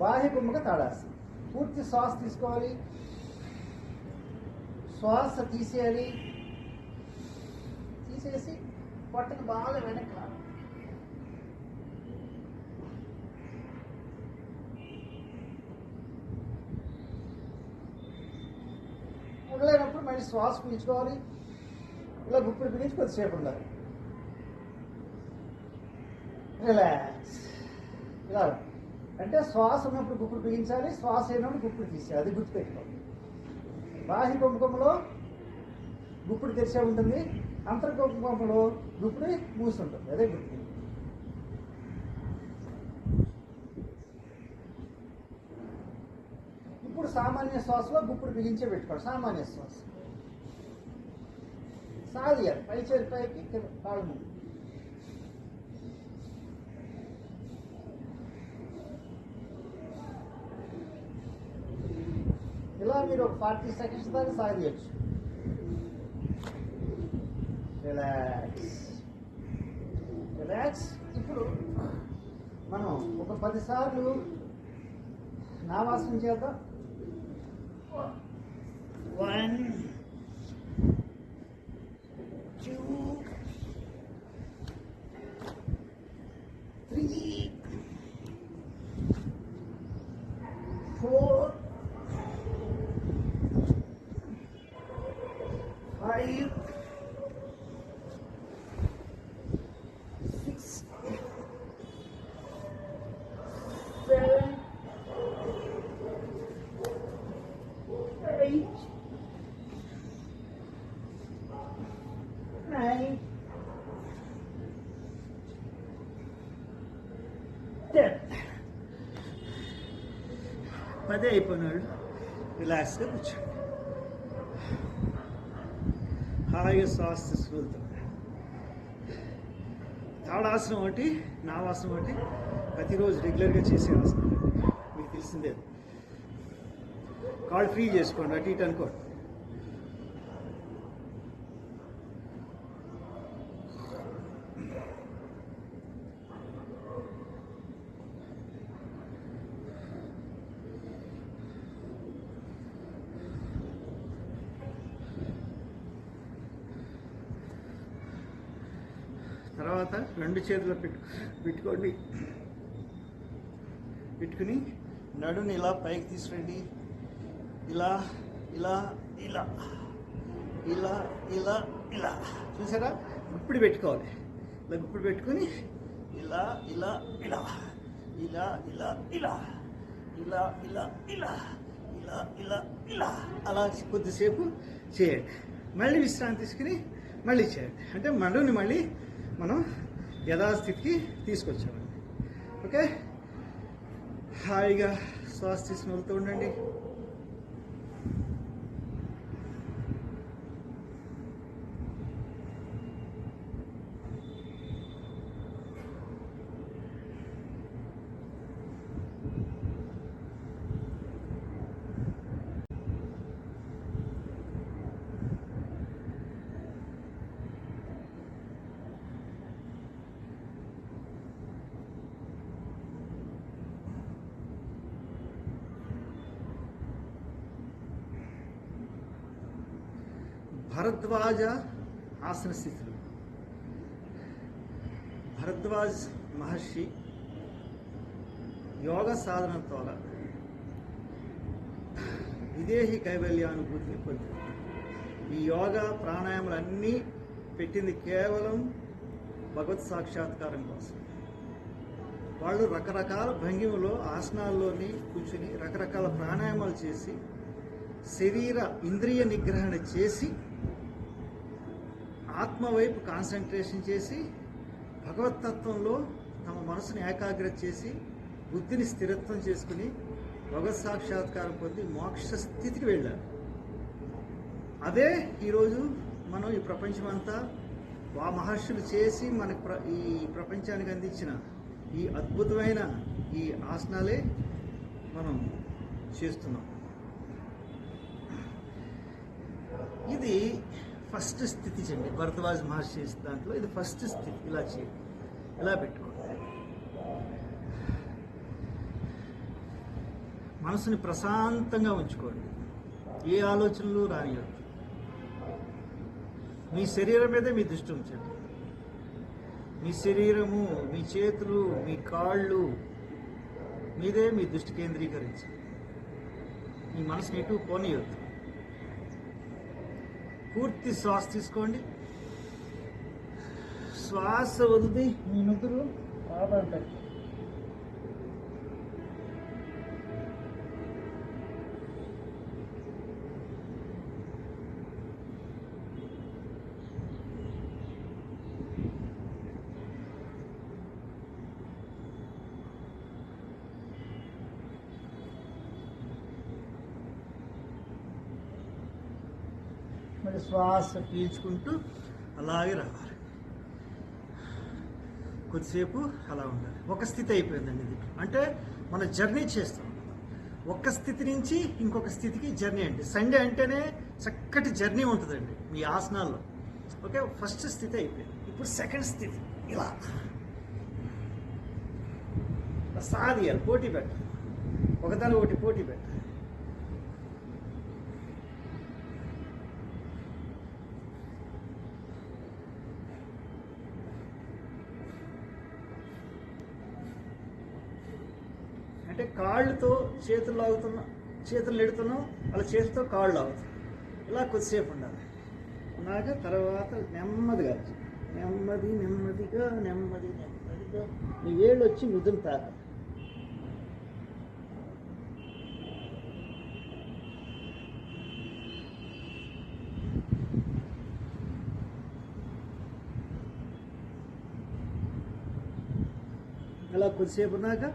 A: బాహ్య కుంభక తాడాసనం. పూర్తి శ్వాస తీసుకోవాలి, శ్వాస తీసేయాలి, తీసేసి పొట్టను బాగా వెనక్కి లాగాలి. ఉండలేనప్పుడు మళ్ళీ శ్వాస పీల్చుకోవాలి. ఇలా గుప్పిడి పీల్చి కొద్దిసేపు ఉండాలి. రిలాక్స్. ఇలా అంటే శ్వాస ఉన్నప్పుడు గుప్పిడి పీల్చాలి, శ్వాస అయినప్పుడు గుప్పిడి తీసేయాలి. అది గుర్తుపెట్టుకోవాలి. బాహ్య కుంభకంలో గుప్పిడి తెరిచే ఉంటుంది, అంతర్కుంభకంలో గుప్పిడి మూసి ఉంటుంది. అదే గుర్తు. ఇప్పుడు సామాన్య శ్వాసలో గుప్పిడి బిగించే పెట్టుకోవాలి. సామాన్య శ్వాస సాధియాలి. పై చేతి పైకి కాళ్ళు ముందు. ఇలా మీరు ఒక 40 సెకండ్స్ దాకా సాధించచ్చు. Relax relax. ఇప్పుడు మనం ఒక 10 సార్లు నావాసనం చేద్దాం. 1 2 3 4 5 6 7 8 9 10. 10 అయిపోయినాడు. రిలాక్స్గా కూర్చోండి. హాయిగా శ్వాస తీసుకెళ్తాం. తాడాసనం ఒకటి, నావాసనం ఒకటి ప్రతిరోజు రెగ్యులర్గా చేసే ఆసనం. మీకు తెలిసిందే. కాళ్ళు ఫ్రీ చేసుకోండి, అటు ఇటు అనుకోండి. తర్వాత 2 చేతులు పెట్టుకోండి. పెట్టుకుని నడుని ఇలా పైకి తీసుకురండి. ఇలా ఇలా ఇలా ఇలా ఇలా ఇలా చూసారా? గుప్పిడి పెట్టుకోవాలి. ఇలా గుప్పిడి పెట్టుకుని ఇలా ఇలా ఇలా ఇలా ఇలా ఇలా ఇలా ఇలా ఇలా ఇలా ఇలా ఇలా అలా కొద్దిసేపు చేయండి. మళ్ళీ విశ్రాంతి తీసుకుని మళ్ళీ చేయండి. అంటే నడుని మళ్ళీ మనం యథాస్థితికి తీసుకొచ్చామండి. ఓకే, హాయిగా శ్వాస తీసుకుని వెళ్తూ ఉండండి. భరద్వాజ ఆసన స్థితులు. భరద్వాజ్ మహర్షి యోగ సాధన ద్వారా విదేహి కైవల్యానుభూతిని పొందారు. ఈ యోగా ప్రాణాయామాలన్నీ పెట్టింది కేవలం భగవత్ సాక్షాత్కారం కోసం. వాళ్ళు రకరకాల భంగిమలో ఆసనాల్లోని కూర్చుని రకరకాల ప్రాణాయామాలు చేసి శరీర ఇంద్రియ నిగ్రహణ చేసి ఆత్మ వైపు కాన్సన్ట్రేషన్ చేసి భగవత్తత్వంలో తమ మనసుని ఏకాగ్రత చేసి బుద్ధిని స్థిరత్వం చేసుకుని భగవత్ సాక్షాత్కారం పొంది మోక్ష స్థితికి వెళ్ళారు. అదే ఈరోజు మనం ఈ ప్రపంచమంతా ఆ మహర్షులు చేసి మనకు ఈ ప్రపంచానికి అందించిన ఈ అద్భుతమైన ఈ ఆసనాలే మనం చేస్తున్నాం. ఇది ఫస్ట్ స్థితి చేయండి. భరద్వాజ్ మహర్షి దాంట్లో ఇది ఫస్ట్ స్థితి. ఇలా చేయండి, ఇలా పెట్టుకోండి. మనసుని ప్రశాంతంగా ఉంచుకోండి, ఏ ఆలోచనలు రానియద్దు. మీ శరీరం మీదే మీ దృష్టి ఉంచండి. మీ శరీరము, మీ చేతులు, మీ కాళ్ళు మీదే మీ దృష్టి కేంద్రీకరించండి. మీ మనసుని ఎటు పోనీయొద్దు. పూర్తి శ్వాస తీసుకోండి. శ్వాస వదిలి మీ నుదురు పాదాలు పెట్టండి. మరి శ్వాస పీల్చుకుంటూ అలాగే రావాలి. కొద్దిసేపు అలా ఉండాలి. ఒక స్థితి అయిపోయిందండి ఇది. అంటే మనం జర్నీ చేస్తాం. ఒక స్థితి నుంచి ఇంకొక స్థితికి జర్నీ అండి. సండే అంటేనే చక్కటి జర్నీ ఉంటుందండి మీ ఆసనాల్లో. ఓకే, ఫస్ట్ స్థితి అయిపోయింది. ఇప్పుడు సెకండ్ స్థితి. ఇలా సాధియాలి, పోటీ పెట్టాలి, ఒకదాని ఒకటి పోటీ పెట్టాలి. అంటే కాళ్ళతో చేతులు లాగుతున్నాం, చేతులు నెడుతున్నాం, అలా చేతితో కాళ్ళు లాగుతున్నాం. ఇలా కొద్దిసేపు ఉండాలి. ఉన్నాక తర్వాత నెమ్మదిగా నెమ్మదిగా మీ వేళ్ళు వచ్చి ముద్దును తాకాలి. అలా కొద్దిసేపు ఉన్నాక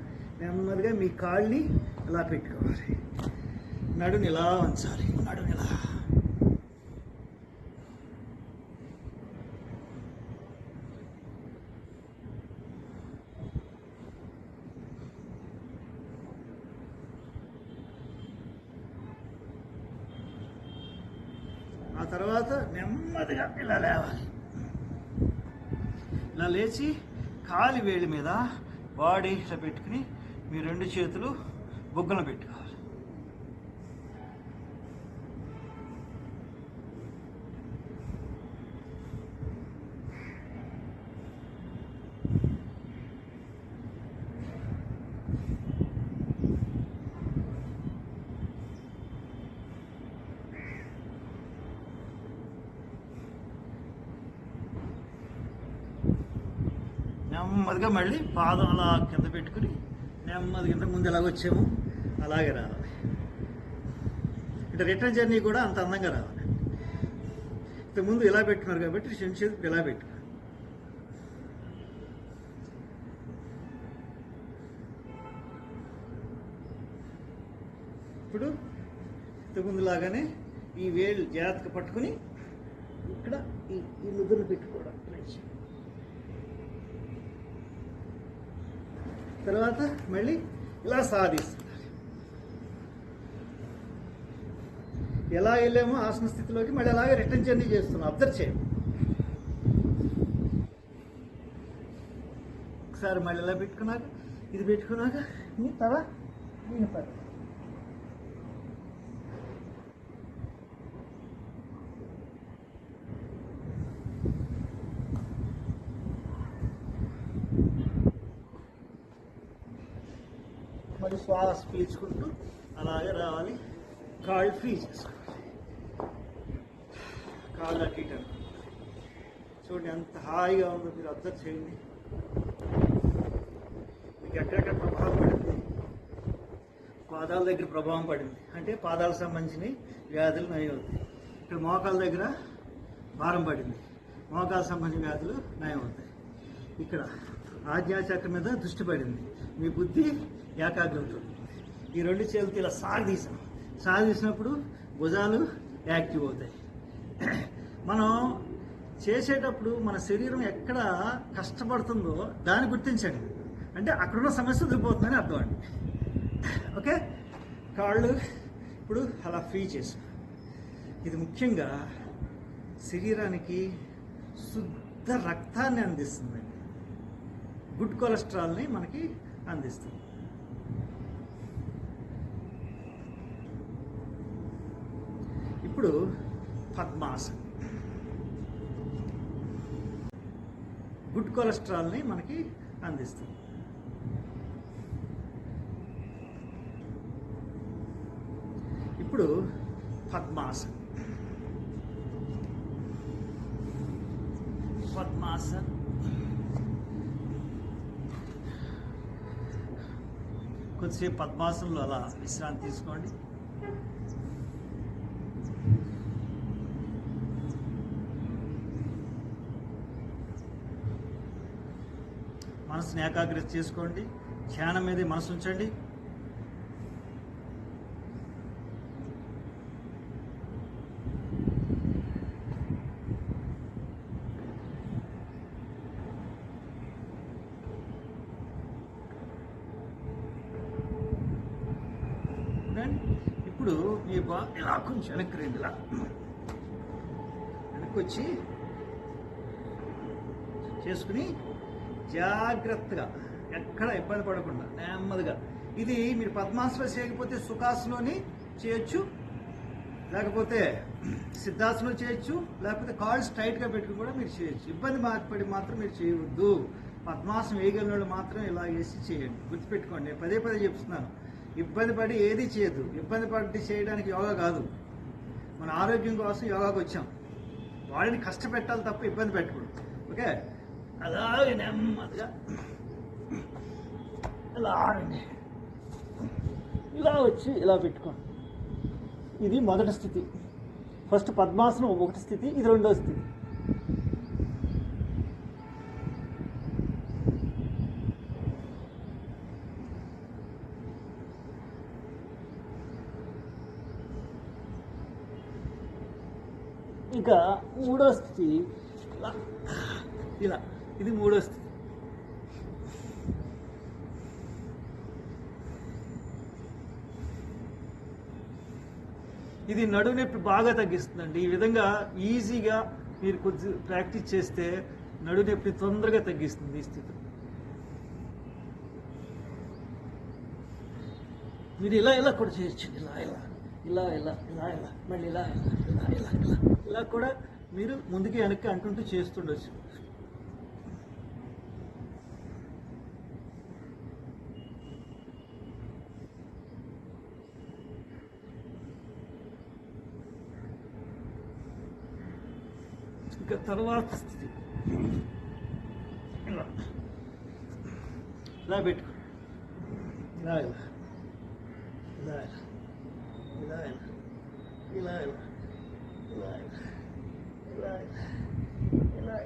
A: నెమ్మదిగా మీ కాళ్ళని ఇలా పెట్టుకోవాలి. నడుని ఇలా ఉంచాలి. నడుని ఇలా. ఆ తర్వాత నెమ్మదిగా ఇలా లేవాలి. ఇలా లేచి కాలి వేళ్ళ మీద బాడీ ఇలా పెట్టుకుని మీ రెండు చేతులు బొగ్గన పెట్టుకోవాలి. నెమ్మదిగా మళ్ళీ పాదం అలా కింద పెట్టుకుని నెమ్మదిగా ఇంతకు ముందు ఎలాగ వచ్చాము అలాగే రావాలి. అంటే రిటర్న్ జర్నీ కూడా అంత అందంగా రావాలి. ఇంతకుముందు ఇలా పెట్టుకున్నారు కాబట్టి రెండు చేతులు ఇలా పెట్టుకున్నారు. ఇప్పుడు ఇంతకుముందు లాగానే ఈ వేళ్ళు జాగ్రత్తగా పట్టుకుని ఇక్కడ ఈ ముద్దులు పెట్టుకోవడం. తర్వాత మళ్ళీ ఇలా సాధిస్తున్నారు. ఎలా వెళ్ళామో ఆసన స్థితిలోకి మళ్ళీ అలాగే రిటర్న్ జర్నీ చేస్తున్నాం. అబ్జర్వ్ చేయండి. ఒకసారి మళ్ళీ ఇలా పెట్టుకున్నాక ఇది పెట్టుకున్నాక మీ తల దీని పట్టు. మరి శ్వాస పీల్చుకుంటూ అలాగే రావాలి. కాళ్ళు ఫ్రీ చేసుకోవాలి. కాళ్ళు అటు ఇటు చూడండి ఎంత హాయిగా ఉందో మీరు అబ్జర్వ్ చేయండి. మీకు ఎక్కడెక్కడ ప్రభావం పడింది? పాదాల దగ్గర ప్రభావం పడింది అంటే పాదాలకు సంబంధించిన వ్యాధులు నయం అవుతాయి. ఇక్కడ మోకాల దగ్గర భారం పడింది, మోకాలకు సంబంధించిన వ్యాధులు నయం అవుతాయి. ఇక్కడ ఆజ్ఞాచక్రం మీద దృష్టి పడింది, మీ బుద్ధి ఏకాగ్రత. ఈ రెండు చేతులతో ఇలా సాగదీసినప్పుడు భుజాలు యాక్టివ్ అవుతాయి. మనం చేసేటప్పుడు మన శరీరం ఎక్కడ కష్టపడుతుందో దాన్ని గుర్తించండి. అంటే అక్కడున్న సమస్య వదిలిపోతుందని అర్థం అండి. ఓకే, కాళ్ళు ఇప్పుడు అలా ఫ్రీ చేసాం. ఇది ముఖ్యంగా శరీరానికి శుద్ధ రక్తాన్ని అందిస్తుందండి. గుడ్ కొలెస్ట్రాల్ని మనకి అందిస్తుంది. ఇప్పుడు పద్మాసన్. గుడ్ కొలెస్ట్రాల్ని మనకి అందిస్తుంది. ఇప్పుడు పద్మాసన్. పద్మాసన్ కొద్దిసేపు పద్మాసనంలో అలా విశ్రాంతి తీసుకోండి. మనసుని ఏకాగ్రత చేసుకోండి. ధ్యానం మీదే మనసు ఉంచండి. ఇప్పుడు మీ ఇలా కొంచెం వెనక్కి రండి. ఇలా వెనక్కి వచ్చి చేసుకుని జాగ్రత్తగా, ఎక్కడ ఇబ్బంది పడకుండా నెమ్మదిగా. ఇది మీరు పద్మాసనం చేయకపోతే సుఖాసనంలోని చేయొచ్చు, లేకపోతే సిద్ధాసనం చేయొచ్చు, లేకపోతే కాళ్ళు స్ట్రైట్గా పెట్టుకుని కూడా మీరు చేయొచ్చు. ఇబ్బంది పడి మాత్రం మీరు చేయవద్దు. పద్మాసనం వేయగలిగిన వాళ్ళు మాత్రం ఇలా వేసి చేయండి. గుర్తుపెట్టుకోండి, నేను పదే పదే చెప్తున్నాను. ఇబ్బంది పడి ఏది చేయదు. ఇబ్బంది పడి చేయడానికి యోగా కాదు. మన ఆరోగ్యం కోసం యోగాకు వచ్చాం. వాడిని కష్టపెట్టాలి తప్ప ఇబ్బంది పెట్టకూడదు. ఓకే, అలాగే నెమ్మదిగా ఇలా ఇలా వచ్చి ఇలా పెట్టుకోండి. ఇది మొదటి స్థితి. ఫస్ట్ పద్మాసనం ఒకటి స్థితి, ఇది రెండో స్థితి. ఇంకా మూడో స్థితి ఇలా ఇలా, ఇది మూడో స్థితి. ఇది నడుము నొప్పి బాగా తగ్గిస్తుందండి. ఈ విధంగా ఈజీగా మీరు కొద్ది ప్రాక్టీస్ చేస్తే నడుము నొప్పి తొందరగా తగ్గిస్తుంది ఈ స్థితి. మీరు ఇలా ఇలా కూడా చేయొచ్చు. ఇలా ఇలా ఇలా ఇలా ఇలా ఇలా మళ్ళీ ఇలా ఇలా ఇలా ఇలా ఇలా కూడా మీరు ముందుకి వెనక్కి అంటుంటూ చేస్తుండొచ్చు. ఇంకా తర్వాత స్థితి ఇలా ఇలా పెట్టుకో. ఇలా ఇలా ఇలా ఇలా ఇలా ఇలా ఇలా ఇలా ఇలా ఇలా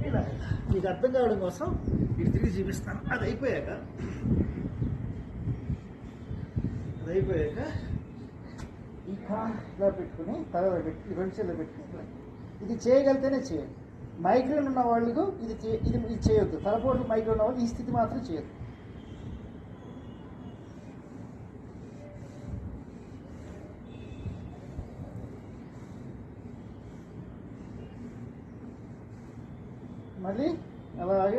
A: ఇలా మీకు అర్థం కావడం కోసం ఇది తిరిగి చూపిస్తాను. అది అయిపోయాక ఈ కాన్ ఇలా పెట్టుకుని తల పెట్టి రెండు చేతులు పెట్టుకుని ఇది చేయగలిగితేనే చేయండి. మైగ్రేన్ ఉన్న వాళ్ళకు ఇది చేయొద్దు. తలపోటు మైగ్రేన్ ఉన్న వాళ్ళు ఈ స్థితి మాత్రం చేయొద్దు. మళ్ళీ అలాగే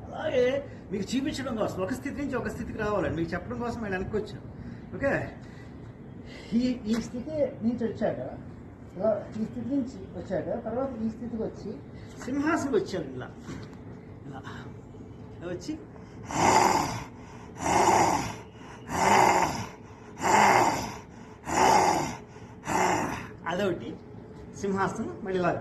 A: అలాగే మీకు చూపించడం కోసం ఒక స్థితి నుంచి ఒక స్థితికి రావాలండి. మీకు చెప్పడం కోసం నేను వెనక్కి వచ్చాను. ఓకే, ఈ స్థితి నుంచి వచ్చాక ఈ స్థితి నుంచి వచ్చాక తర్వాత ఈ స్థితికి వచ్చి సింహాసనం వచ్చాను. ఇలా ఇలా వచ్చి అదొకటి సింహాసనం. మళ్ళీ ఇలా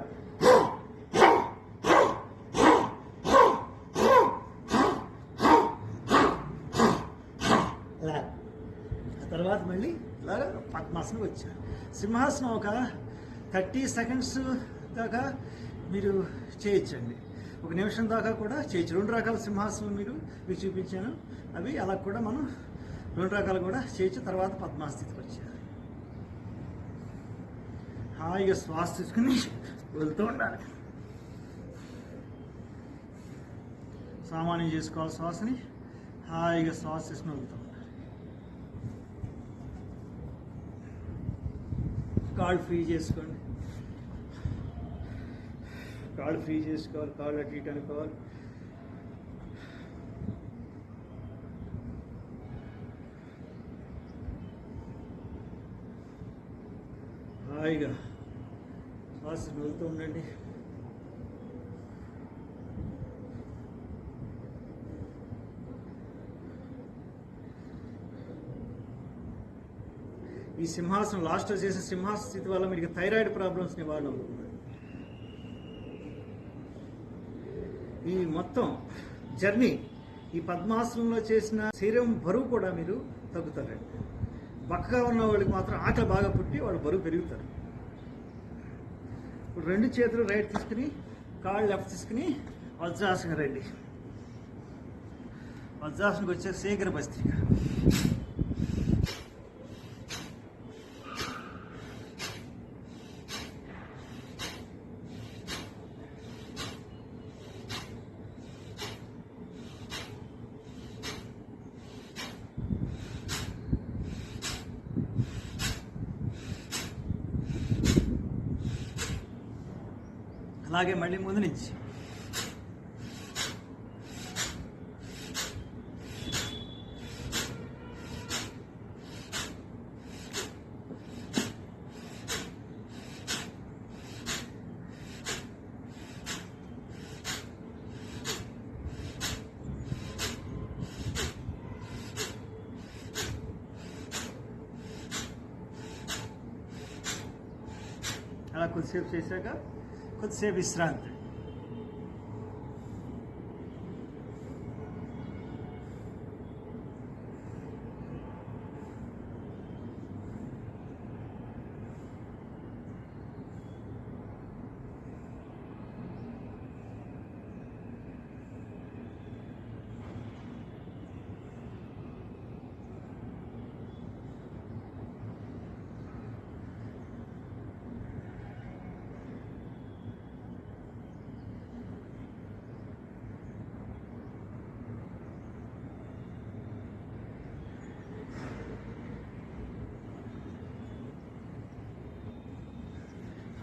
A: ఇలా తర్వాత మళ్ళీ ఇలాగా పద్మాసనం వచ్చారు. సింహాసనం ఒక 30 సెకండ్స్ దాకా మీరు చేయొచ్చండి. 1 నిమిషం దాకా కూడా చేయొచ్చు. 2 రకాల సింహాసనం మీకు చూపించాను. అవి అలా కూడా మనం 2 రకాలు కూడా చేయొచ్చు. తర్వాత పద్మాస్థితికి వచ్చారు. హాయిగా శ్వాస తీసుకుని వెళ్తూ ఉండాలి. సామాన్యం చేసుకోవాలి. శ్వాసని హాయిగా శ్వాస తీసుకుని వెళ్తూ ఉండాలి. కాళ్ళు ఫ్రీ చేసుకోండి. కాళ్ళు ఫ్రీ చేసుకోవాలి, కాళ్ళు అటు ఇటు అనుకోవాలి. హాయిగా శ్వాస వదులుతూ ఉండండి. ఈ సింహాసనం లాస్ట్లో చేసిన సింహాసన స్థితి వల్ల మీకు థైరాయిడ్ ప్రాబ్లమ్స్ నివారణ అవుతుంది. ఈ మొత్తం జర్నీ ఈ పద్మాసనంలో చేసిన శరీరం బరువు కూడా మీరు తగ్గుతారండి. బక్కగా ఉన్న వాళ్ళకి మాత్రం ఆకలి బాగా పుట్టి వాళ్ళు బరువు పెరుగుతారు. ఇప్పుడు 2 చేతులు రైట్ తీసుకుని కాళ్ళు లెఫ్ట్ తీసుకుని వజ్రాసనం రండి. వజ్రాసనకి వచ్చే శీఘ్ర భస్త్రిక. అలాగే మళ్ళీ ముందు నుంచి అలా కొద్దిసేపు చేశాక కొద్దిసేపు విశ్రాంతి.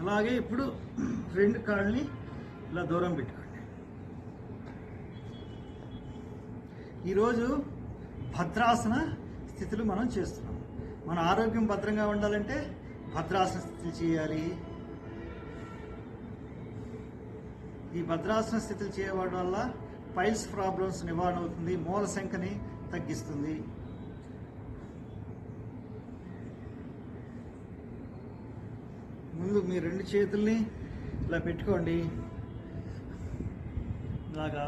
A: అలాగే ఇప్పుడు 2 కాళ్ళని ఇలా దూరం పెట్టుకోండి. ఈరోజు భద్రాసన స్థితులు మనం చేస్తున్నాం. మన ఆరోగ్యం భద్రంగా ఉండాలంటే భద్రాసన స్థితులు చేయాలి. ఈ భద్రాసన స్థితులు చేయడం వల్ల పైల్స్ ప్రాబ్లమ్స్ నివారణ అవుతుంది, మూల సంఖ్యని తగ్గిస్తుంది. ముందు మీ 2 చేతుల్ని ఇలా పెట్టుకోండి. ఇలాగా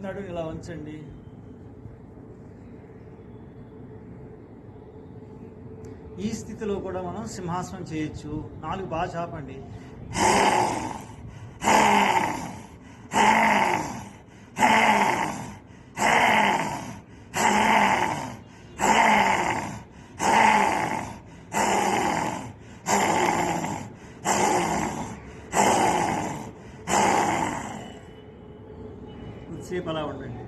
A: నడుని ఇలా ఉంచండి. ఈ స్థితిలో కూడా మనం సింహాసనం చేయొచ్చు. 4 బాగా చాపండి. సేపు అలా ఉండండి.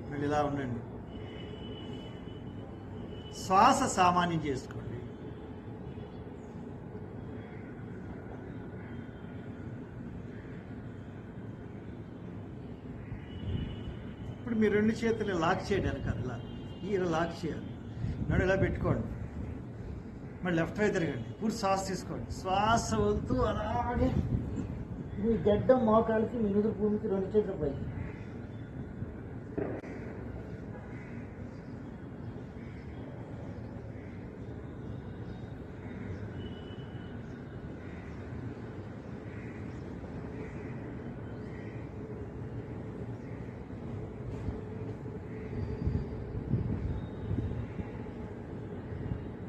A: మళ్ళీ ఇలా ఉండండి. శ్వాస సామాన్యం చేసుకోండి. ఇప్పుడు మీ 2 చేతులు లాక్ చేయడానికి ఇలా ఇలా లాక్ చేయాలి. నడు ఇలా పెట్టుకోండి. మళ్ళీ లెఫ్ట్ వైపు తిరగండి. పూర్తి శ్వాస తీసుకోండి. శ్వాస వదులుతూ అలాగే మీ గడ్డ మోకాలకి మీ నుదురు భూమికి 2 చేతుల పైకి.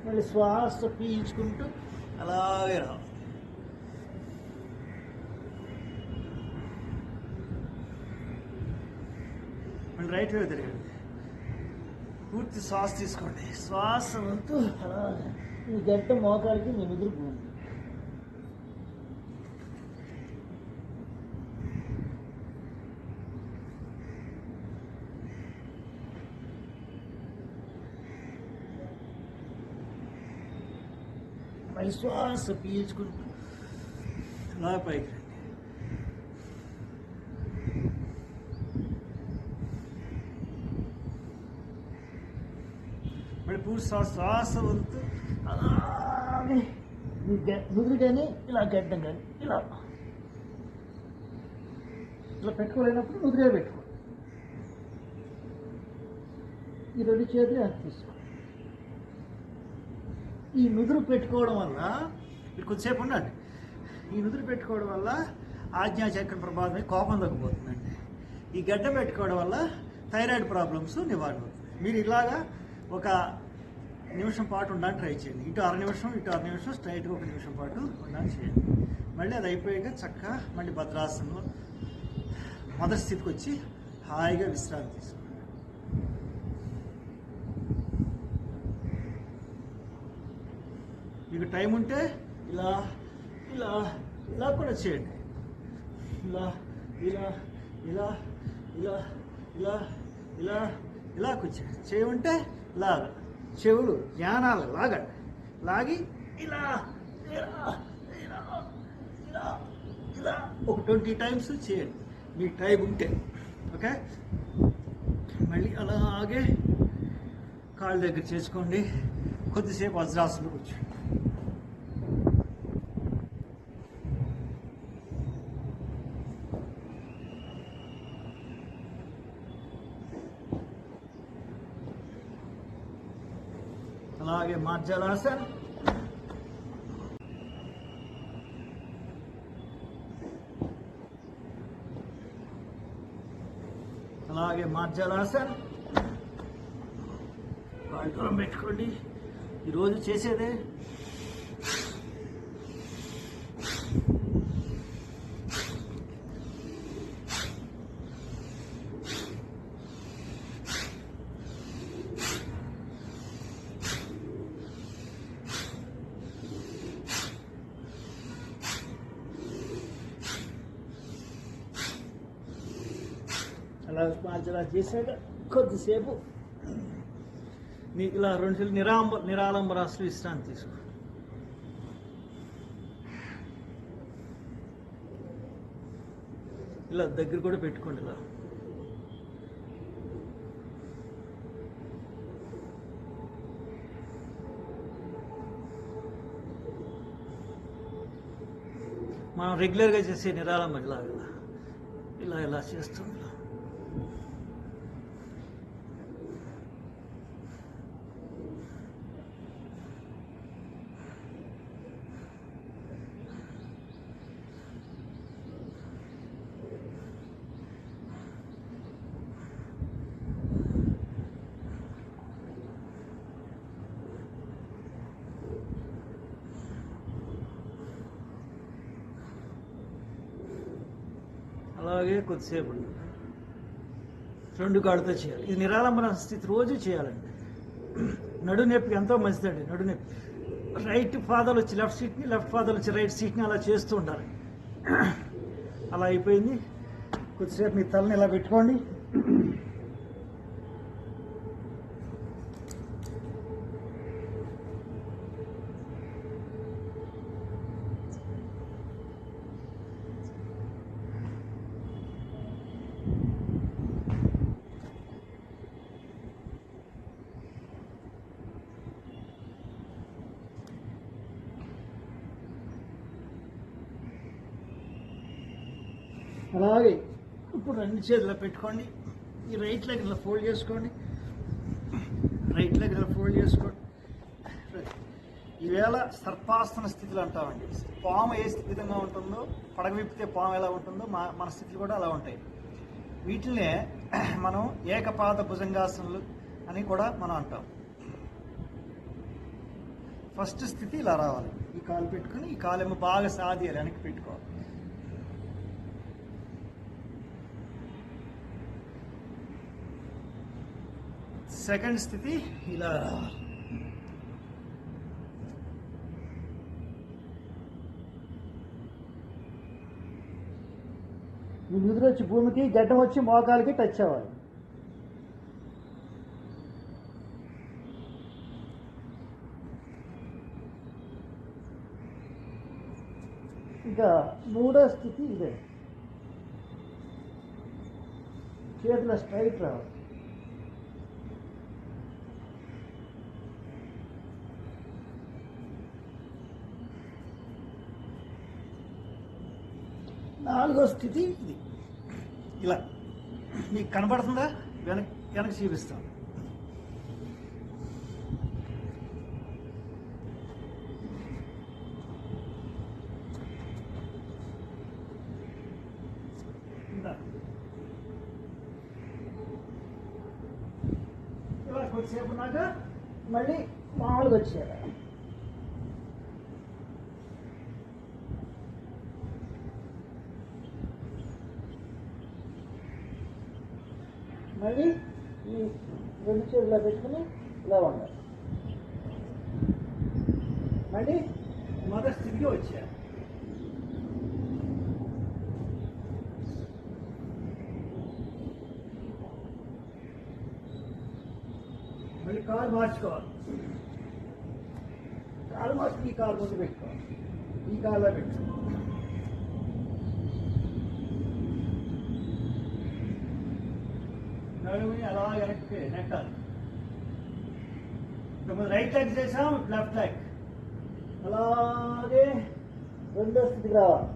A: మళ్ళీ శ్వాస పీల్చుకుంటూ అలాగే రావాలి. మళ్ళీ రైట్ వైపు తిరగండి. పూర్తి శ్వాస తీసుకోండి. శ్వాస వంతు అలాగే మీ గంట మోకాలకి మీ నుదురు భూమి. మళ్ళీ శ్వాస పీల్చుకుంటూ అలా పైకి రండి. మళ్ళీ పూర్తి శ్వాస వదులుతూ అలాగే ముదురు కానీ ఇలా గడ్డం కానీ ఇలా పెట్టుకోలేనప్పుడు ముదురుగా పెట్టుకో. ఈ రెండు చేతులు ఎంత తీసుకో. ఈ నుదురు పెట్టుకోవడం వల్ల మీరు కొద్దిసేపు ఉండండి. ఈ నుదురు పెట్టుకోవడం వల్ల ఆజ్ఞాచక్ర ప్రభావం కోపం తగ్గిపోతుందండి. ఈ గడ్డ పెట్టుకోవడం వల్ల థైరాయిడ్ ప్రాబ్లమ్స్ నివారణ అవుతుంది. మీరు ఇలాగా ఒక నిమిషం పాటు ఉండడానికి ట్రై చేయండి. ఇటు 6 నిమిషం ఇటు 6 నిమిషం స్ట్రైట్గా 1 నిమిషం పాటు ఉండడానికి చేయండి. మళ్ళీ అది అయిపోయాక చక్కగా మళ్ళీ భద్రాసనంలో మొదటి స్థితికి వచ్చి హాయిగా విశ్రాంతి తీసుకోండి. మీకు టైం ఉంటే ఇలా ఇలా ఇలా కూడా చేయండి. ఇలా ఇలా ఇలా ఇలా ఇలా ఇలా ఇలా కూర్చోండి. చేయమంటే లాగా చెవులు జ్ఞానాలు లాగండి. లాగి ఇలా ఇలా ఇలా ఇలా ఇలా ఒక 20 టైమ్స్ చేయండి మీకు టైం ఉంటే. ఓకే, మళ్ళీ అలాగే కాళ్ళ దగ్గర చేసుకోండి. కొద్దిసేపు వజ్రాసనంలో కూర్చోండి. అలాగే మార్జలాసన్, అలాగే మార్జలాసన్. కాళ్ళు పెట్టుకోండి. ఈరోజు చేసేదే అలా మార్జలా చేశాక కొద్దిసేపు మీకు ఇలా 2 నిరాలంబరాసులు విశ్రాంతి తీసుకో. ఇలా దగ్గర కూడా పెట్టుకోండి. ఇలా మనం రెగ్యులర్గా చేసే నిరాలంబ ఇలా ఇలా ఇలా చేస్తుంది. అలాగే కొద్దిసేపు 2 కాళ్ళతో చేయాలి. ఇది నిరాలంబన స్థితి రోజు చేయాలండి. నడునొప్పికి ఎంతో మంచిదండి. నడునొప్పి రైట్ ఫాదర్ వచ్చి లెఫ్ట్ సీట్ని, లెఫ్ట్ ఫాదర్ వచ్చి రైట్ సీట్ని అలా చేస్తూ ఉండాలి. అలా అయిపోయింది. కొద్దిసేపు మీ తలని ఇలా పెట్టుకోండి. అలాగే ఇప్పుడు 2 చేతులు పెట్టుకోండి. ఈ రైట్ లెగ్ ఇలా ఫోల్డ్ చేసుకోండి. రైట్ లెగ్ ఇలా ఫోల్డ్ చేసుకోండి. ఈవేళ సర్పాసన స్థితులు అంటామండి. పాము ఏ విధంగా ఉంటుందో, పడగ విప్పితే పాము ఎలా ఉంటుందో మన స్థితులు కూడా అలా ఉంటాయి. వీటినే మనం ఏకపాద భుజంగాసనలు అని కూడా మనం అంటాం. ఫస్ట్ స్థితి ఇలా రావాలి. ఈ కాలు పెట్టుకుని ఈ కాలేమో బాగా సాదియాలి, వెనక్కి పెట్టుకోవాలి. సెకండ్ స్థితి ఇలా రావాలి. ఈ నిద్ర వచ్చి భూమికి, గడ్డం వచ్చి మోకాలకి టచ్ అవ్వాలి. ఇంకా మూడో స్థితి ఇదే, చేతుల స్ట్రైట్ రావాలి. నాలుగో స్థితి ఇది, ఇలా మీకు కనబడుతుందా? వెనక్కి చూపిస్తాం. ఇలా కొద్దిసేపు ఉన్నాక మళ్ళీ మామూలుగా వచ్చేయాలి. మళ్ళీ ఈ రెండు చేతుల్లో పెట్టుకుని ఇలా ఉండాలి. మళ్ళీ మొదటి స్థితికి వచ్చారు. మళ్ళీ కాలు మార్చుకోవాలి. కాలు మార్చి ఈ కాలు ముందు పెట్టుకోవాలి, ఈ కాల్లో పెట్టుకోవాలి. నడుముని అలా వెనక్కి నెట్టాలి. ఇప్పుడు రైట్ లెగ్ చేసాం, లెఫ్ట్ లెగ్ అలాగే రెండో స్థితికి రావాలి.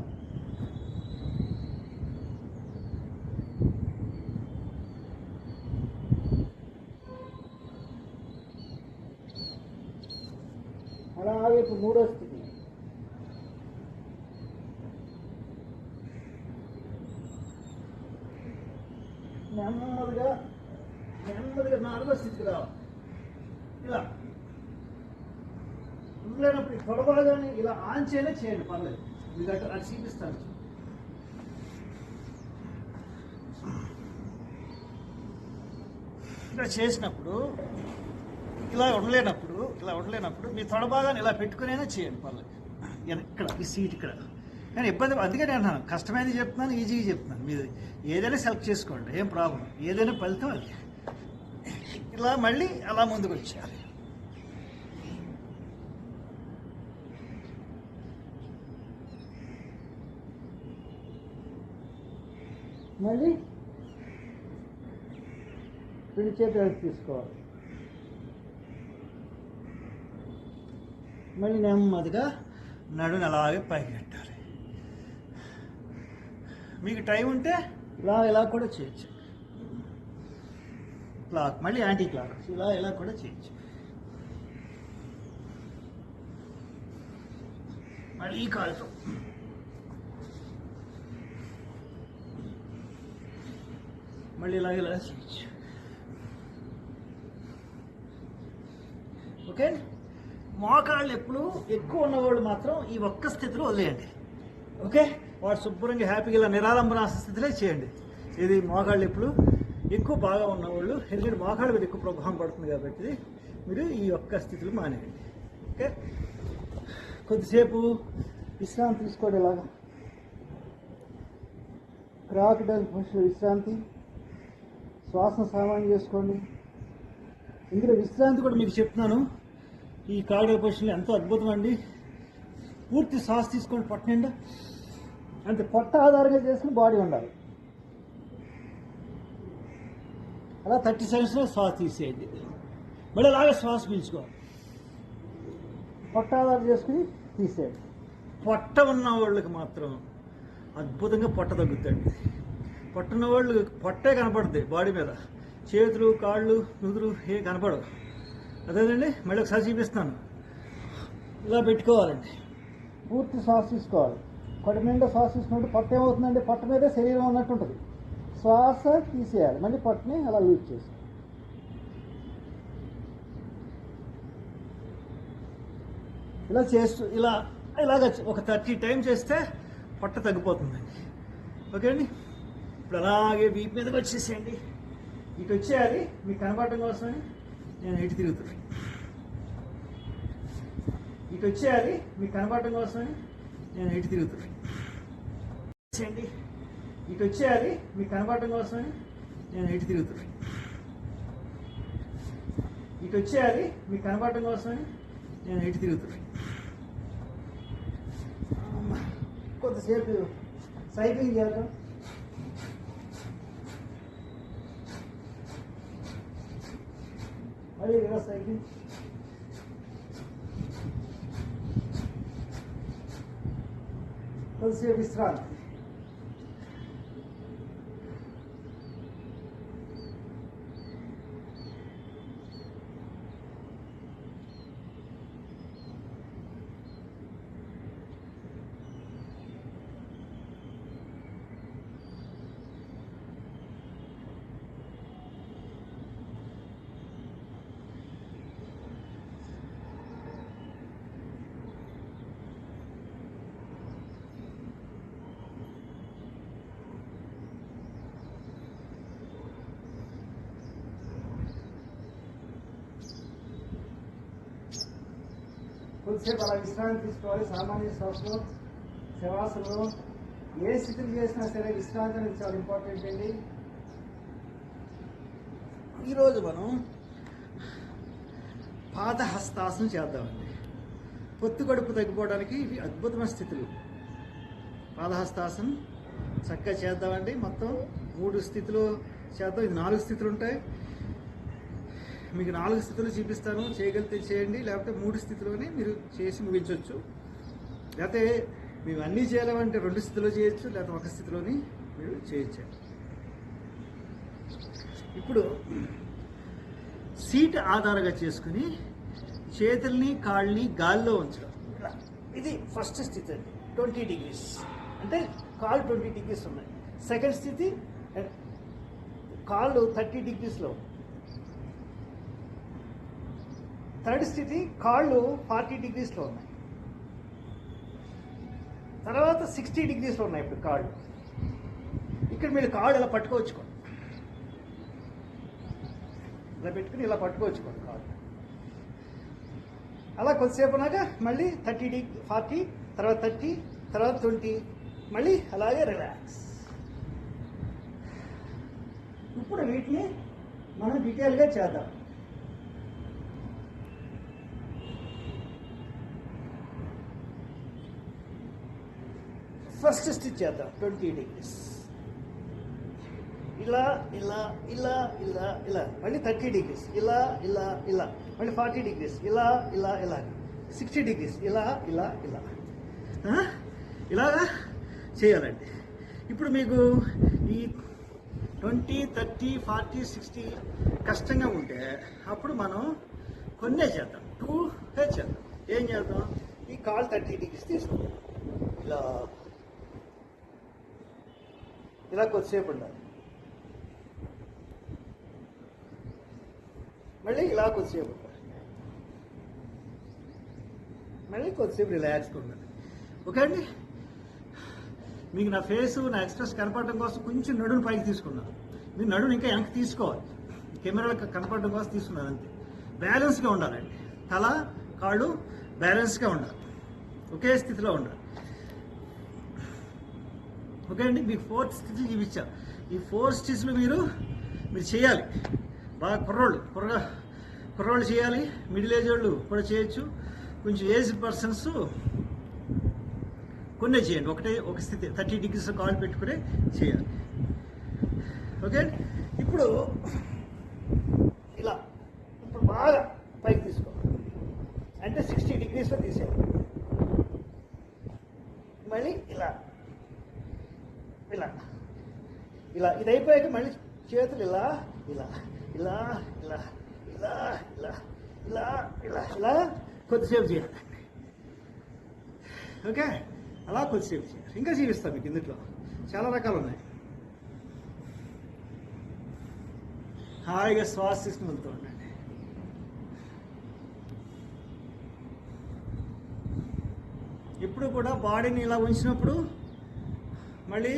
A: అలాగే ఇప్పుడు మూడో స్థితి. నెమ్మదిగా నాలుగో స్థితికి రావాలి. ఇలా ఉండలేనప్పుడు తొడబాగానే ఇలా ఆన్ చేయలే చేయండి, పర్లేదు. మీ దగ్గర అది చూపిస్తాను. ఇలా చేసినప్పుడు ఇలా ఉండలేనప్పుడు మీ తొడబాగాన్ని ఇలా పెట్టుకునేనా చేయండి, పర్లేదు. ఇక్కడ ఈ సీట్ ఇక్కడ నేను ఇబ్బంది, అందుకే నేను అన్నాను కష్టమైనది చెప్తున్నాను, ఈజీగా చెప్తున్నాను. మీరు ఏదైనా సెలెక్ట్ చేసుకోండి, ఏం ప్రాబ్లం. ఏదైనా ఫలితం అది. ఇలా మళ్ళీ అలా ముందుకు వచ్చేయాలి. మళ్ళీ రెండు చేతులు తీసుకోవాలి. మళ్ళీ నెమ్మదిగా నడుని అలాగే పైకి పెట్టాలి. మీకు టైం ఉంటే ఇలా కూడా చేయొచ్చు. క్లాక్ మళ్ళీ యాంటీ క్లాక్ ఇలా కూడా చేయొచ్చు. మళ్ళీ ఈ కాలుతో మళ్ళీ ఇలా చేయొచ్చు. ఓకే, మోకాళ్ళు ఎప్పుడు ఎక్కువ ఉన్నవాళ్ళు మాత్రం ఈ ఒక్క స్థితిలో వదిలేయండి. ఓకే, వాడు శుభ్రంగా హ్యాపీగా ఇలా నిరాలంబనాసన స్థితిలో చేయండి. ఇది మోకాళ్ళు ఎప్పుడు ఎక్కువ బాగా ఉన్నవాళ్ళు, ఎందుకంటే మోకాళ్ళ మీద ఎక్కువ ప్రభావం పడుతుంది కాబట్టి మీరు ఈ ఒక్క స్థితిలో మానేయండి. ఓకే, కొద్దిసేపు విశ్రాంతి తీసుకోండి. ఇలాగా క్రాకడైల్ పొజిషన్ విశ్రాంతి, శ్వాసను సామాన్యం చేసుకోండి. ఇందులో విశ్రాంతి కూడా మీకు చెప్తున్నాను. ఈ క్రాకడైల్ పొజిషన్లో ఎంతో అద్భుతం అండి. పూర్తి శ్వాస తీసుకోండి పొట్ట నిండా, అంటే పొట్ట ఆధారంగా చేసుకుని బాడీ ఉండాలి. అలా 30 సెకండ్స్లో శ్వాస తీసేయండి. మళ్ళీ అలాగే శ్వాస పీల్చుకోవాలి, పొట్ట ఆధారం చేసుకుని తీసేయండి. పొట్ట ఉన్న వాళ్ళకి మాత్రం అద్భుతంగా పొట్ట తగ్గుతుంది. పొట్ట ఉన్న వాళ్ళు పొట్టే కనపడుతుంది బాడీ మీద, చేతులు కాళ్ళు నుదురు ఏ కనపడవు. అదేనండి, మళ్ళీ ఒకసారి చూపిస్తాను. ఇలా పెట్టుకోవాలండి, పూర్తి శ్వాస తీసుకోవాలి. కడుపు నిండా శ్వాస తీసుకున్నట్టు పొట్ట ఏమవుతుందండి, పొట్ట మీదే శరీరం ఉన్నట్టు ఉంటుంది. శ్వాస తీసేయాలి, మళ్ళీ పొట్టని అలా లూజ్ చేసి ఇలా చేస్తూ ఇలాగ ఒక 30 టైమ్స్ చేస్తే పొట్ట తగ్గిపోతుందండి. ఓకే అండి, ఇప్పుడు అలాగే వీపు మీదకి వచ్చేసేయండి. ఇటు వచ్చేయాలి మీకు కనపడటం కోసమని నేను ఇటు తిరుగుతున్నాను. ఇటు వచ్చేయాలి మీకు కనపడటం కోసమని నేను ఇటు తిరుగుతున్నాను. ఇటు వచ్చేయాలి మీకు కనపడటం కోసమని నేను ఇటు తిరుగుతున్నాను. ఇటు వచ్చేయాలి మీకు కనపడటం కోసమని నేను ఇటు తిరుగుతున్నాను. కొద్దిసేపు సైక్లింగ్ చేద్దాం. మళ్ళీ రివర్స్ సైక్లింగ్. కొద్దిసేపు విశ్రాంతి. కొద్దిసేపు అలా విశ్రాంతి తీసుకోవాలి. సామాన్య శ్వాసలో, శవాసనలో ఏ స్థితిని చేసినా సరే విశ్రాంతి అనేది చాలా ఇంపార్టెంట్ అండి. ఈరోజు మనం పాదహస్తాసనం చేద్దామండి. పొత్తు కడుపు తగ్గిపోవడానికి ఇవి అద్భుతమైన స్థితులు. పాదహస్తాసనం చక్కగా చేద్దామండి. మొత్తం 3 స్థితులు చేద్దాం. ఇది 4 స్థితులు ఉంటాయి. మీకు 4 స్థితులు చూపిస్తాను. చేయగలిగితే చేయండి, లేకపోతే 3 స్థితిలోనే మీరు చేసి ముగించవచ్చు. లేకపోతే మేము అన్నీ చేయాలంటే 2 స్థితిలో చేయొచ్చు, లేకపోతే 1 స్థితిలోని మీరు చేయొచ్చు. ఇప్పుడు సీట్ ఆధారంగా చేసుకుని చేతుల్ని కాళ్ళని గాల్లో ఉంచడం. ఇది ఫస్ట్ స్థితి అండి. 20 degrees అంటే కాళ్ళు 20 degrees ఉన్నాయి. సెకండ్ స్థితి కాళ్ళు 30 degreesలో. థర్డ్ స్థితి కాళ్ళు 40 degreesలో ఉన్నాయి. తర్వాత 60 degreesలో ఉన్నాయి ఇప్పుడు కాళ్ళు. ఇక్కడ మీరు కాళ్ళు ఇలా పట్టుకోవచ్చుకోండి, ఇలా పెట్టుకుని ఇలా పట్టుకోవచ్చుకోండి కాళ్ళు. అలా కొద్దిసేపు ఉన్నాక మళ్ళీ 40, తర్వాత 30, తర్వాత 20, మళ్ళీ అలాగే రిలాక్స్. ఇప్పుడు వీటిని మనం డీటెయిల్గా చేద్దాం. ఫస్ట్ స్టిచ్ చేద్దాం 20 degrees. ఇలా ఇలా ఇలా ఇలా ఇలా, మళ్ళీ 30 degrees, ఇలా ఇలా ఇలా, మళ్ళీ 40 degrees, ఇలా ఇలా ఇలా, 60 degrees, ఇలా ఇలా ఇలా, ఇలాగా చేయాలండి. ఇప్పుడు మీకు ఈ 20, 30, 40, 60 కష్టంగా ఉంటే అప్పుడు మనం కొన్నే చేద్దాం, 2 చేద్దాం. ఏం చేద్దాం? ఈ కాల్ 30 degrees తీసుకుందాం. ఇలా ఇలా కొద్దిసేపు ఉండాలి. మళ్ళీ ఇలా కొద్దిసేపు ఉండాలి. మళ్ళీ కొద్దిసేపు రిలాక్స్గా ఉండాలి. ఓకే అండి. మీకు నా ఫేసు, నా ఎక్స్ప్రెస్ కనపడడం కోసం కొంచెం నడుని పైకి తీసుకున్నాను. మీరు నడుని ఇంకా వెనక్కి తీసుకోవాలి. కెమెరాలకు కనపడడం కోసం తీసుకున్నాను అంతే. బ్యాలెన్స్గా ఉండాలండి. తల, కాళ్ళు బ్యాలెన్స్గా ఉండాలి. ఒకే స్థితిలో ఉండాలి. ఓకే అండి. మీకు 4 స్టిచ్లు చూపించాను. ఈ 4 స్టిచ్లు మీరు చేయాలి. బాగా కుర్రోళ్ళు చేయాలి, మిడిల్ ఏజ్ వాళ్ళు కూడా చేయొచ్చు, కొంచెం ఏజ్ పర్సన్స్ కొన్నే చేయండి. ఒక స్థితి 30 degrees కాల్ పెట్టుకునే చేయాలి. ఓకే. ఇప్పుడు ఇలా ఇప్పుడు బాగా పైకి తీసుకోవాలి. అంటే 60 degreesలో తీసేయాలి. మళ్ళీ ఇలా ఇలా ఇలా, ఇది అయిపోయాక మళ్ళీ చేతులు ఇలా ఇలా ఇలా ఇలా ఇలా ఇలా ఇలా ఇలా ఇలా కొద్దిసేపు చేయాలి. ఓకే. అలా కొద్దిసేపు చేయాలి. ఇంకా చూపిస్తాను మీకు. ఇందులో చాలా రకాలు ఉన్నాయి. హాయిగా శ్వాస తీసుకుని వెళ్తూ ఉండండి. ఇప్పుడు కూడా బాడీని ఇలా ఉంచినప్పుడు మళ్ళీ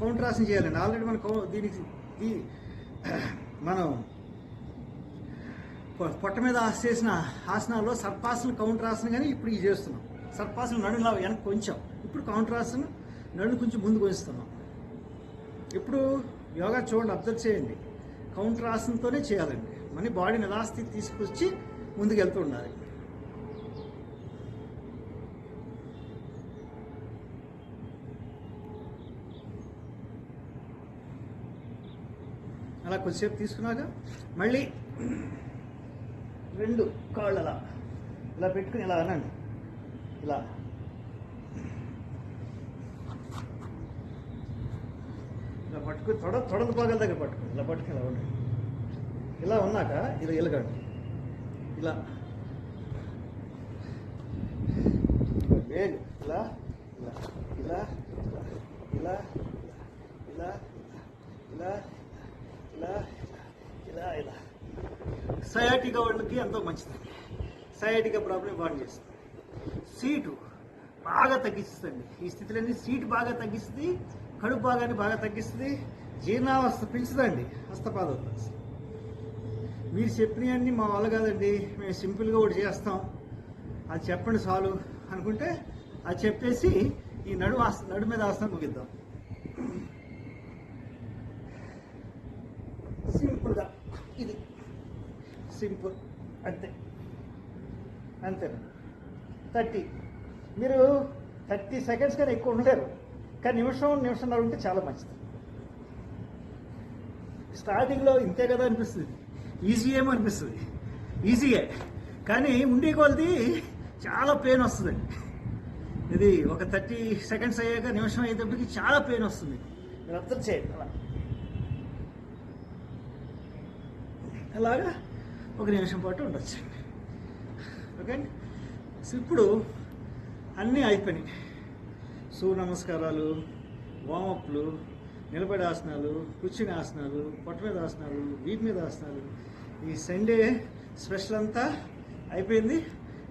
A: కౌంట్రాసన చేయాలండి. ఆల్రెడీ మనం పొట్ట మీద చేసిన ఆసనాల్లో సర్పాసన, కౌంట్రాసన కానీ ఇప్పుడు ఇది చేస్తున్నాం. సర్పాసన నడులా వెనక్కి కొంచెం, ఇప్పుడు కౌంట్రాసన నడును కొంచెం ముందుకు వస్తున్నాం. ఇప్పుడు యోగా చూడండి, అబ్జర్వ్ చేయండి. కౌంట్రాసనతోనే చేయాలండి. మళ్ళీ బాడీని ఎలా స్థితి తీసుకొచ్చి ముందుకు వెళ్తూ ఉండాలి. అలా కొద్దిసేపు తీసుకున్నాక మళ్ళీ 2 కాళ్ళు అలా ఇలా పెట్టుకుని ఇలా అనండి. ఇలా ఇలా పట్టుకుని తొడల భాగాల దగ్గర పట్టుకుని ఇలా పట్టుకుని ఇలా ఉండండి. ఇలా ఉన్నాక ఇలా ఎలగండి. ఇలా వేలు ఇలా ఇలా ఇలా ఇలా ఇలా ఇలా ఇలా ఇలా ఇలా సయాటికా వాళ్ళకి ఎంతో మంచిది. సయాటికా ప్రాబ్లం బాగా చేస్తుంది. సీటు బాగా తగ్గిస్తుంది. ఈ స్థితిలోని సీటు బాగా తగ్గిస్తుంది, కడుపు భాగాన్ని బాగా తగ్గిస్తుంది, జీర్ణావస్థ పెంచుదండి. హస్తపాదోత్తాసన మీరు చెప్పినవన్నీ మా వల్ల కాదండి, మేము సింపుల్గా ఒకటి చేస్తాం, అది చెప్పండి చాలు అనుకుంటే అది చెప్పేసి ఈ నడు మీద ఆసనం ముగిద్దాం. సింపుల్గా ఇది సింపుల్ అంతే అంతే. 30 మీరు 30 సెకండ్స్ కానీ ఎక్కువ ఉండలేరు, కానీ నిమిషంన్నర ఉంటే చాలా మంచిది. స్టార్టింగ్లో ఇంతే కదా అనిపిస్తుంది, ఈజీ ఏమో అనిపిస్తుంది, ఈజీయే, కానీ ఉండే కొలది చాలా పెయిన్ వస్తుందండి. ఇది ఒక 30 సెకండ్స్ అయ్యాక నిమిషం అయ్యేటప్పటికి చాలా పెయిన్ వస్తుంది. మీరు అర్థం చేయండి. అలాగా 1 నిమిషం పాటు ఉండొచ్చు. ఓకే అండి. ఇప్పుడు అన్నీ అయిపోయినాయి. సూర్య నమస్కారాలు, వామప్లు, నిలబడి ఆసనాలు, కూర్చుని ఆసనాలు, పొట్ట మీద ఆసనాలు, వీపు మీద ఆసనాలు, ఈ సండే స్పెషల్ అంతా అయిపోయింది.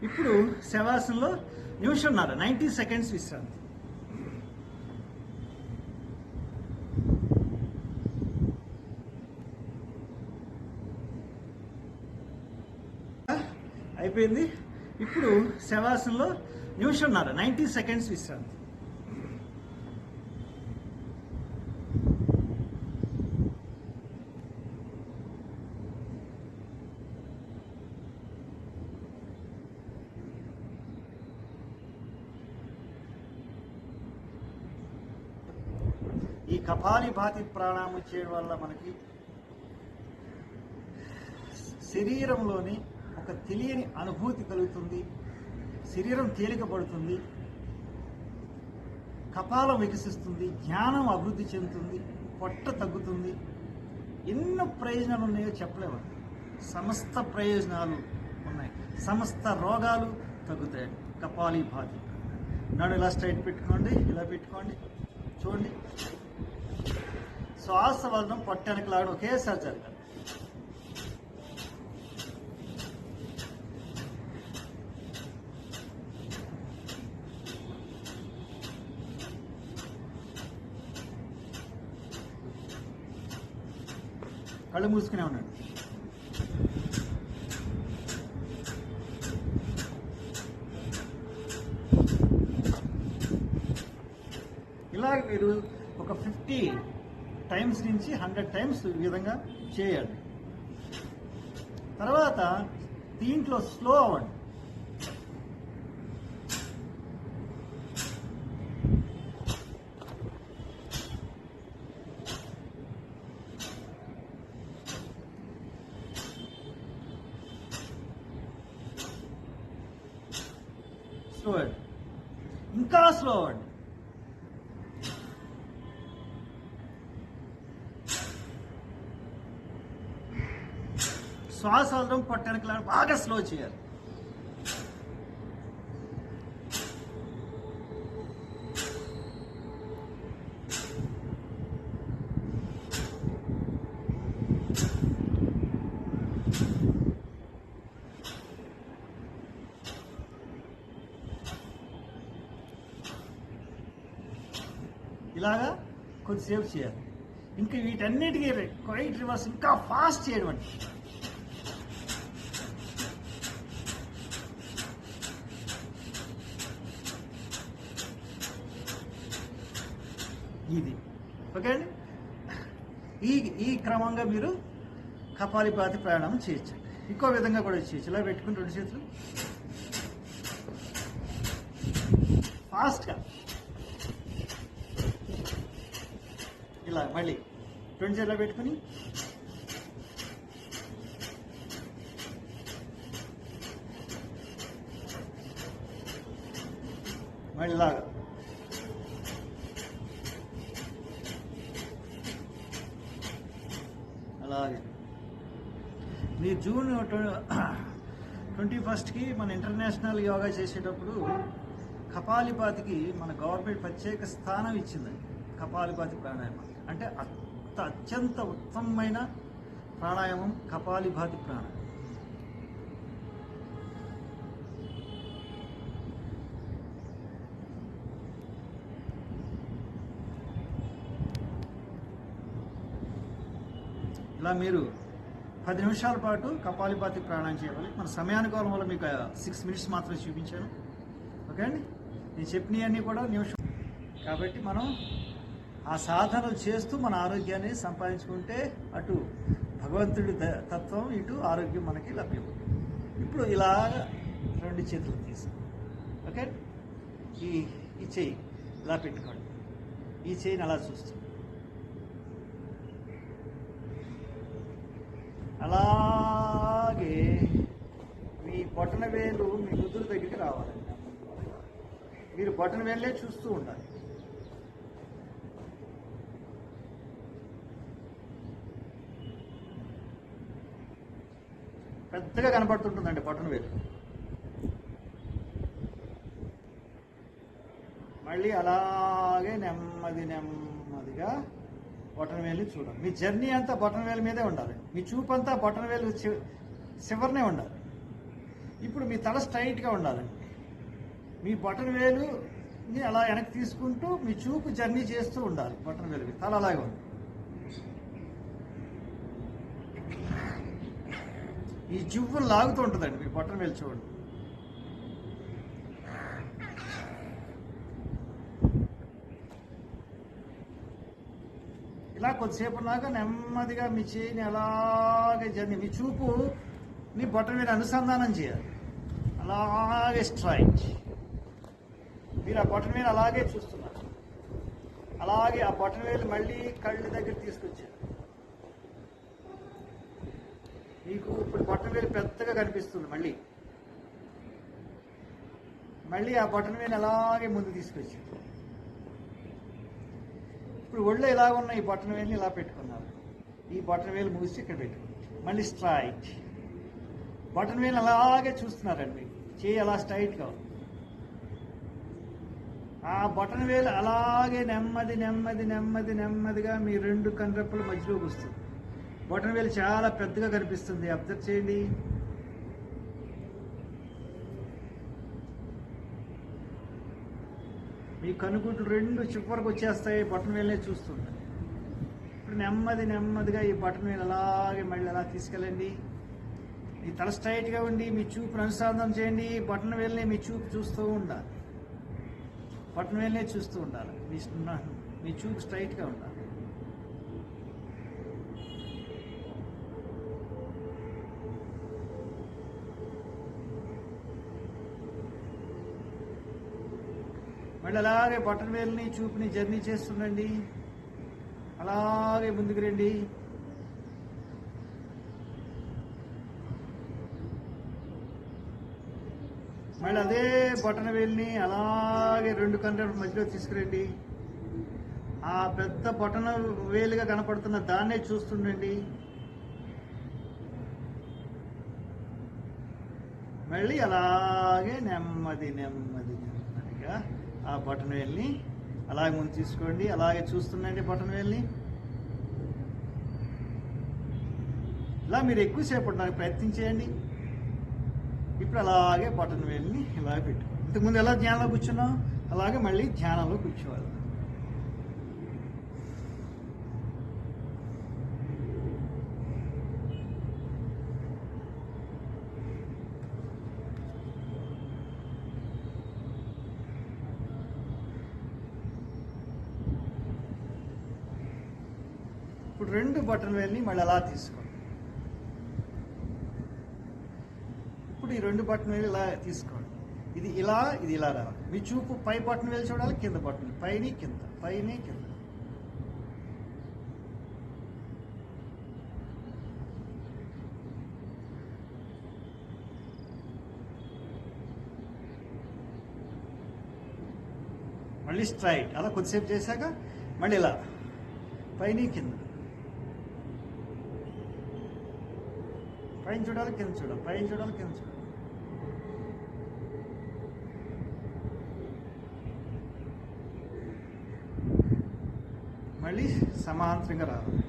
A: ఇప్పుడు శవాసనంలో నిమిషంన్నర 90 సెకండ్స్ విశ్రాంతి. అయిపోయింది. ఇప్పుడు శవాసనంలో నిమిషంన్నర 90 సెకండ్స్ విశ్రాంతి. ఈ కపాలిభాతి ప్రాణాయామం చేయడం వల్ల మనకి శరీరంలోని ఒక తెలియని అనుభూతి కలుగుతుంది, శరీరం తేలికపడుతుంది, కపాలం వికసిస్తుంది, జ్ఞానం అభివృద్ధి చెందుతుంది, పొట్ట తగ్గుతుంది. ఎన్నో ప్రయోజనాలు ఉన్నాయో చెప్పలేము. సమస్త ప్రయోజనాలు ఉన్నాయి, సమస్త రోగాలు తగ్గుతాయి. కపాలిభాతి. నడు ఇలా స్ట్రైట్ పెట్టుకోండి, ఇలా పెట్టుకోండి, చూడండి. శ్వాస వలన పొట్టానికి లాగడం ఒకేసారి జరగాలి. కళ్ళు మూసుకునే ఉన్నాడు. ఇలాగ మీరు ఒక 50 టైమ్స్ నుంచి 100 టైమ్స్ ఈ విధంగా చేయాలి. తర్వాత దీంట్లో స్లో అవ్వండి. స్లో అవ్వండి, ఇంకా స్లో అవ్వండి. శ్వాస వదలడం పొట్టానికి బాగా స్లో చేయాలి. ఇలాగా కొద్దిసేపు చేయాలి. ఇంకా వీటన్నిటికీ క్వైట్ రివర్స్ ఇంకా ఫాస్ట్ చేయడం అండి. ఇది ఓకే అండి. ఈ క్రమంగా మీరు కపాలిభాతి ప్రాణాయామం చేయొచ్చు. ఇంకో విధంగా కూడా చేయొచ్చు. ఇలా పెట్టుకుని 2 చేతులు ఫాస్ట్గా ఇలా మళ్ళీ 2 చేతులు పెట్టుకుని మళ్ళీ ఇలాగా అలాగే. మీ జూన్ 21కి మన ఇంటర్నేషనల్ యోగా చేసేటప్పుడు కపాలిపాతికి మన గవర్నమెంట్ ప్రత్యేక స్థానం ఇచ్చిందండి. కపాలిపాతి ప్రాణాయామం అంటే అత్యంత ఉత్తమమైన ప్రాణాయామం కపాలిపాతి ప్రాణాయామం. ఇలా మీరు 10 నిమిషాల పాటు కపాలిపాతి ప్రాణాయామం చేయాలి. మన సమయానుకూలం వల్ల మీకు 6 మినిట్స్ మాత్రమే చూపించాను. ఓకే అండి, నేను చెప్పినవన్నీ కూడా నిమిషం. కాబట్టి మనం ఆ సాధనలు చేస్తూ మన ఆరోగ్యాన్ని సంపాదించుకుంటే అటు భగవంతుడి తత్వం, ఇటు ఆరోగ్యం మనకి లభ్యం. ఇప్పుడు ఇలా 2 చేతులు తీసి, ఓకే, ఈ చెయ్యి ఇలా పెట్టుకోండి. ఈ చెయ్యిని అలా చూస్తుంది. అలాగే మీ బొటన వేలు మీ నుదురు దగ్గరికి రావాలి. మీరు బొటన వేలే చూస్తూ ఉండాలి. పెద్దగా కనపడుతుంటుందండి బొటన వేలు. మళ్ళీ అలాగే నెమ్మదిగా బొటన వేలుని చూడాలి. మీ జర్నీ అంతా బొటన వేలు మీదే ఉండాలి. మీ చూపు అంతా బొటన వేలు చివరినే ఉండాలి. ఇప్పుడు మీ తల స్ట్రైట్గా ఉండాలండి. మీ బొటన వేలుని అలా వెనక్కి తీసుకుంటూ మీ చూపు జర్నీ చేస్తూ ఉండాలి. బొటన వేలు తల అలాగే ఉంది. ఈ జువ్వును లాగుతూ ఉంటుందండి. మీ బొటన వేలు చూడండి. ఇలా కొద్దిసేపు ఉన్నాక నెమ్మదిగా మీ చేయిని అలాగే జర్నీ, మీ చూపుని బొటన వేలు అనుసంధానం చేయాలి. అలాగే స్ట్రైట్. మీరు ఆ బొటన వేలు అలాగే చూస్తున్నారు. అలాగే ఆ బొటన వేలు మళ్ళీ కళ్ళు దగ్గర తీసుకొచ్చారు. మీకు ఇప్పుడు బొటన వేలు పెద్దగా కనిపిస్తుంది. మళ్ళీ ఆ బొటన వేలు అలాగే ముందు తీసుకొచ్చారు. ఇప్పుడు ఒళ్ళు ఎలా ఉన్న ఈ బొటన వేలుని ఇలా పెట్టుకున్నారు. ఈ బొటన వేలు మూసి ఇక్కడ పెట్టుకున్నారు. మళ్ళీ స్ట్రైట్. బొటన వేలు అలాగే చూస్తున్నారండి. చేయి అలా స్ట్రైట్గా ఉంది. ఆ బొటన వేలు అలాగే నెమ్మదిగా మీ 2 కనురెప్పల మధ్యలోకి వస్తుంది. బొటన వేలు చాలా పెద్దగా కనిపిస్తుంది. అబ్జర్వ్ చేయండి. మీ కనుగుడ్లు 2 చివరికి వచ్చేస్తాయి. బొటన వేలనే చూస్తుంది. ఇప్పుడు నెమ్మదిగా ఈ బొటన వేలు అలాగే మళ్ళీ అలా తీసుకెళ్ళండి. మీ తల స్ట్రైట్గా ఉండి మీ చూపును అనుసంధానం చేయండి. బొటన వేలునే మీ చూపు చూస్తూ ఉండాలి. బొటన వేలునే చూస్తూ ఉండాలి. మీ చూపు స్ట్రైట్గా ఉండాలి. మళ్ళీ అలాగే బొటన వేలుని చూపుని జర్నీ చేస్తుండండి. అలాగే ముందుకు రండి. మళ్ళీ అదే బొటన వేలుని అలాగే 2 కనురెప్పల మధ్యలో తీసుకురండి. ఆ పెద్ద బొటన వేలుగా కనపడుతున్న దాన్నే చూస్తుండండి. మళ్ళీ అలాగే నెమ్మదిగా ఆ బొటన వేలుని అలాగే ముందు తీసుకోండి. అలాగే చూస్తుండండి బొటన వేలుని. ఇలా మీరు ఎక్కువసేపు ఉండడానికి ప్రయత్నం చేయండి. ఇప్పుడు అలాగే బొటన వేలుని ఇలాగే పెట్టుకోండి. ఇంతకుముందు ఎలా ధ్యానంలో కూర్చున్నాం అలాగే మళ్ళీ ధ్యానంలో కూర్చోవాలి. ఇప్పుడు 2 బొటన వేలుని మళ్ళీ అలా తీసుకోండి. ఇప్పుడు ఈ 2 బొటన వేలు ఇలా తీసుకోండి. ఇది ఇలా రావాలి. మీ చూపు పై బొటన వేలు చూడాలి, కింద బొటన, పైని కింద. మళ్ళీ స్ట్రైట్. అలా కొద్దిసేపు చేశాక మళ్ళీ ఇలా పైన కింద, పైన చూడాలి కింద చూడాలి, పైన చూడాలి కింద చూడాలి. మళ్ళీ సమాంతరంగా రావాలి.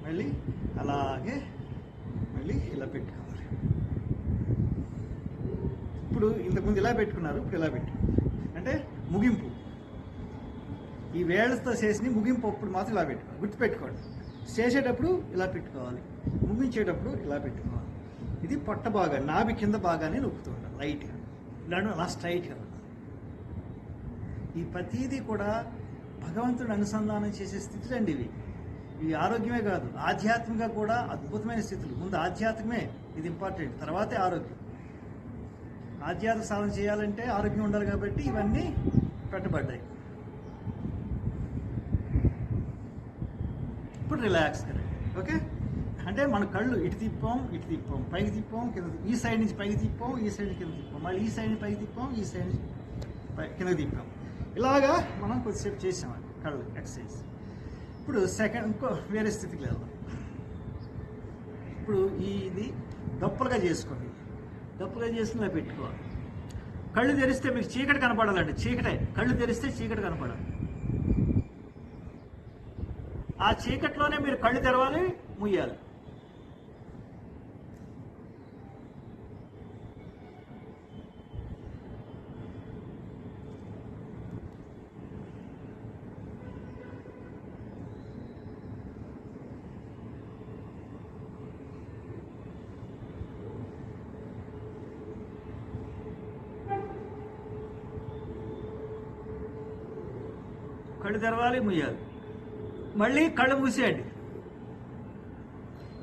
A: మళ్ళీ అలాగే మళ్ళీ ఇలా పెట్టుకోవాలి. ఇప్పుడు ఇంతకుముందు ఇలా పెట్టుకున్నారు, ఇప్పుడు ఇలా పెట్టుకున్నారు. అంటే ముగింపు. ఈ వేళ్ళతో చేసి ముగింపు అప్పుడు మాత్రం ఇలా పెట్టుకోవాలి. గుర్తుపెట్టుకోండి, చేసేటప్పుడు ఇలా పెట్టుకోవాలి, ముగించేటప్పుడు ఇలా పెట్టుకోవాలి. ఇది పొట్ట బాగా నాభి కింద బాగానే నొక్కుతూ ఉండాలి లైట్గా, ఇలాను అలా స్ట్రైట్గా. ఈ ప్రతీది కూడా భగవంతుడు అనుసంధానం చేసే స్థితులు అండి ఇవి. ఇవి ఆరోగ్యమే కాదు, ఆధ్యాత్మికంగా కూడా అద్భుతమైన స్థితులు. ముందు ఆధ్యాత్మికమే ఇది ఇంపార్టెంట్, తర్వాతే ఆరోగ్యం. ఆధ్యాత్మిక సాధన చేయాలంటే ఆరోగ్యం ఉండాలి కాబట్టి ఇవన్నీ పెట్టబడ్డాయి. ఇప్పుడు రిలాక్స్ కదండి. ఓకే, అంటే మన కళ్ళు ఇటు తిప్పాం, పైకి తిప్పాం, కింద, ఈ సైడ్ నుంచి పైకి తిప్పాం, ఈ సైడ్ కింద తిప్పాం, మళ్ళీ ఈ సైడ్ నుంచి పైకి తిప్పాం, ఈ సైడ్ నుంచి కిందకి తిప్పాం. ఇలాగా మనం కొద్దిసేపు చేసామండి కళ్ళు ఎక్సర్సైజ్. ఇప్పుడు ఇంకో వేరే స్థితికి వెళ్దాం. ఇప్పుడు ఇది దప్పులుగా చేసుకోండి. దప్పులుగా చేసుకుని పెట్టుకోవాలి. కళ్ళు తెరిస్తే మీకు చీకటి కనపడాలండి, చీకటే. కళ్ళు తెరిస్తే చీకటి కనపడాలి. ఆ చీకట్లోనే మీరు కళ్ళు తెరవాలి, ముయ్యాలి. కళ్ళు తెరవాలి, ముయ్యాలి. మళ్ళీ కళ్ళు మూసేయండి.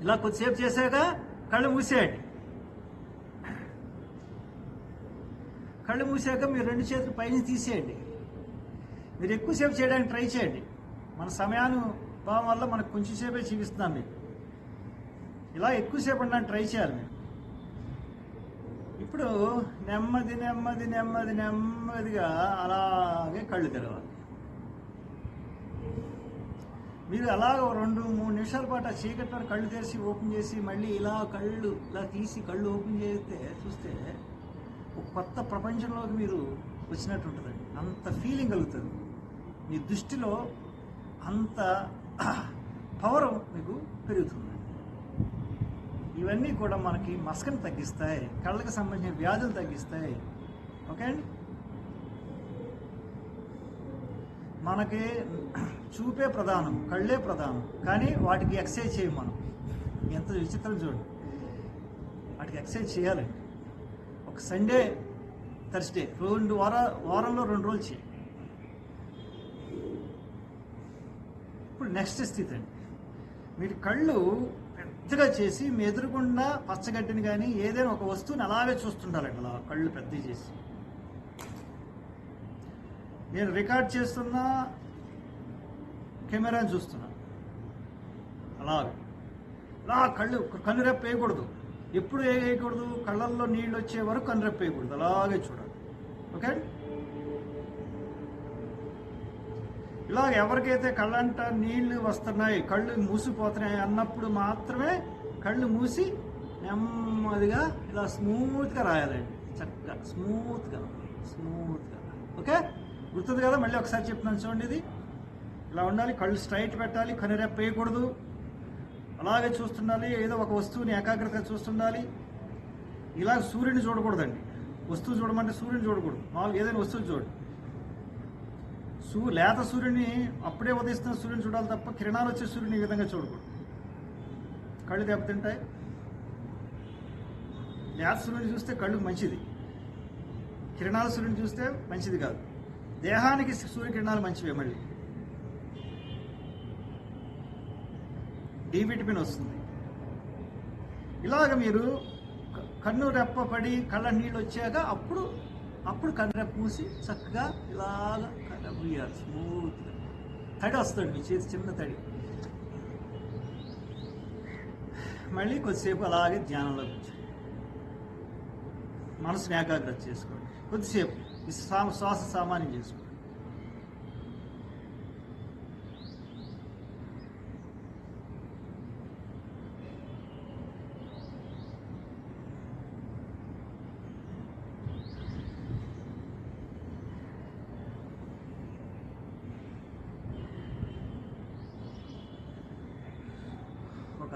A: ఇలా కొద్దిసేపు చేశాక కళ్ళు మూసేయండి. కళ్ళు మూసాక మీరు రెండు చేతులు పైన తీసేయండి. మీరు ఎక్కువసేపు చేయడానికి ట్రై చేయండి. మన సమయానుభావం వల్ల మనకు కొంచెం సేపే చూపిస్తున్నాం మీకు. ఇలా ఎక్కువసేపు ఉండడానికి ట్రై చేయాలి మీరు. ఇప్పుడు నెమ్మదిగా అలాగే కళ్ళు తెరవాలి. మీరు అలాగ 2-3 నిమిషాల పాటు ఆ చీకట్లో కళ్ళు తెరిచి ఓపెన్ చేసి మళ్ళీ ఇలా కళ్ళు ఇలా తీసి కళ్ళు ఓపెన్ చేస్తే చూస్తే ఒక కొత్త ప్రపంచంలోకి మీరు వచ్చినట్టు ఉంటుందండి. అంత ఫీలింగ్ కలుగుతుంది. మీ దృష్టిలో అంత పవర్ మీకు పెరుగుతుంది. ఇవన్నీ కూడా మనకి మస్కని తగ్గిస్తాయి, కళ్ళకి సంబంధించిన వ్యాధులు తగ్గిస్తాయి. ఓకే అండి. మనకి చూపే ప్రధానం, కళ్ళే ప్రధానం, కానీ వాటికి ఎక్సర్సైజ్ చేయం మనం. ఎంత విచిత్రం చూడండి. వాటికి ఎక్సర్సైజ్ చేయాలండి. ఒక సండే, థర్స్డే వారంలో 2 రోజులు చేయి. ఇప్పుడు నెక్స్ట్ స్థితి అండి. మీరు కళ్ళు పెద్దగా చేసి మీ ఎదురుకుండా పచ్చగడ్డిని కానీ ఏదైనా ఒక వస్తువుని అలాగే చూస్తుండాలండి. అలా కళ్ళు పెద్దగా చేసి నేను రికార్డ్ చేస్తున్నా, కెమెరాని చూస్తున్నా, అలాగే అలా కన్నురెప్ప వేయకూడదు. ఎప్పుడు వేయకూడదు? కళ్ళల్లో నీళ్ళు వచ్చే వరకు కన్నురెప్ప వేయకూడదు, అలాగే చూడాలి. ఓకే. ఇలాగ ఎవరికైతే కళ్ళంట నీళ్లు వస్తున్నాయి, కళ్ళు మూసిపోతున్నాయి అన్నప్పుడు మాత్రమే కళ్ళు మూసి నెమ్మదిగా ఇలా స్మూత్గా రాయాలండి. చక్కగా స్మూత్గా. ఓకే, గుర్తుంది కదా? మళ్ళీ ఒకసారి చెప్తున్నాను చూడండి. ఇది ఇలా ఉండాలి. కళ్ళు స్ట్రైట్ పెట్టాలి, కనురెప్ప వేయకూడదు, అలాగే చూస్తుండాలి. ఏదో ఒక వస్తువుని ఏకాగ్రతగా చూస్తుండాలి. ఇలా సూర్యుని చూడకూడదండి. వస్తువు చూడమంటే సూర్యుని చూడకూడదు. మామూలుగా ఏదైనా వస్తువు చూడండి. లేత సూర్యుని, అప్పుడే ఉదయిస్తున్న సూర్యుని చూడాలి తప్ప కిరణాలు వచ్చే సూర్యుని ఈ విధంగా చూడకూడదు. కళ్ళు దెబ్బతింటాయి. లేత సూర్యుని చూస్తే కళ్ళుకు మంచిది, కిరణాల సూర్యుని చూస్తే మంచిది కాదు. దేహానికి సూర్యకిరణాలు మంచివే. మళ్ళీ డి విటమిన్ వస్తుంది. ఇలాగ మీరు కన్ను రెప్ప పడి కళ్ళ నీళ్ళు వచ్చాక అప్పుడు కన్నురెప్ప మూసి చక్కగా ఇలాగ కన్నురెప్ప మూయాలి. స్మూత్గా తడి వస్తుంది మీ చేతి, చిన్న తడి. మళ్ళీ కొద్దిసేపు అలాగే ధ్యానంలో కూర్చోండి. మనసుని ఏకాగ్రత చేసుకోండి. కొద్దిసేపు శ్వాస సామాన్యం చేసుకోండి.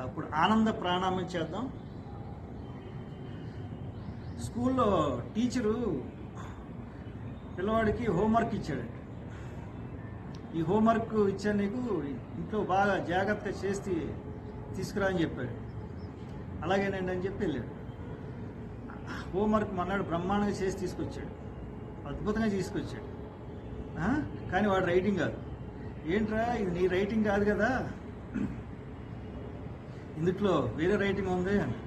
A: అప్పుడు ఆనంద ప్రాణాయామం చేద్దాం. స్కూల్లో టీచరు పిల్లవాడికి హోంవర్క్ ఇచ్చాడండి. ఈ హోంవర్క్ ఇచ్చాను నీకు, ఇంట్లో బాగా జాగ్రత్తగా చేసి తీసుకురా అని చెప్పాడు. అలాగేనండి అని చెప్పి వెళ్ళాడు. హోంవర్క్ మన్నాడు బ్రహ్మాండంగా చేసి తీసుకొచ్చాడు, అద్భుతంగా తీసుకొచ్చాడు. కానీ వాడు రైటింగ్ కాదు. ఏంట్రా ఇది నీ రైటింగ్ కాదు కదా, ఇందులో వేరే రైటింగ్ ఉంది అని.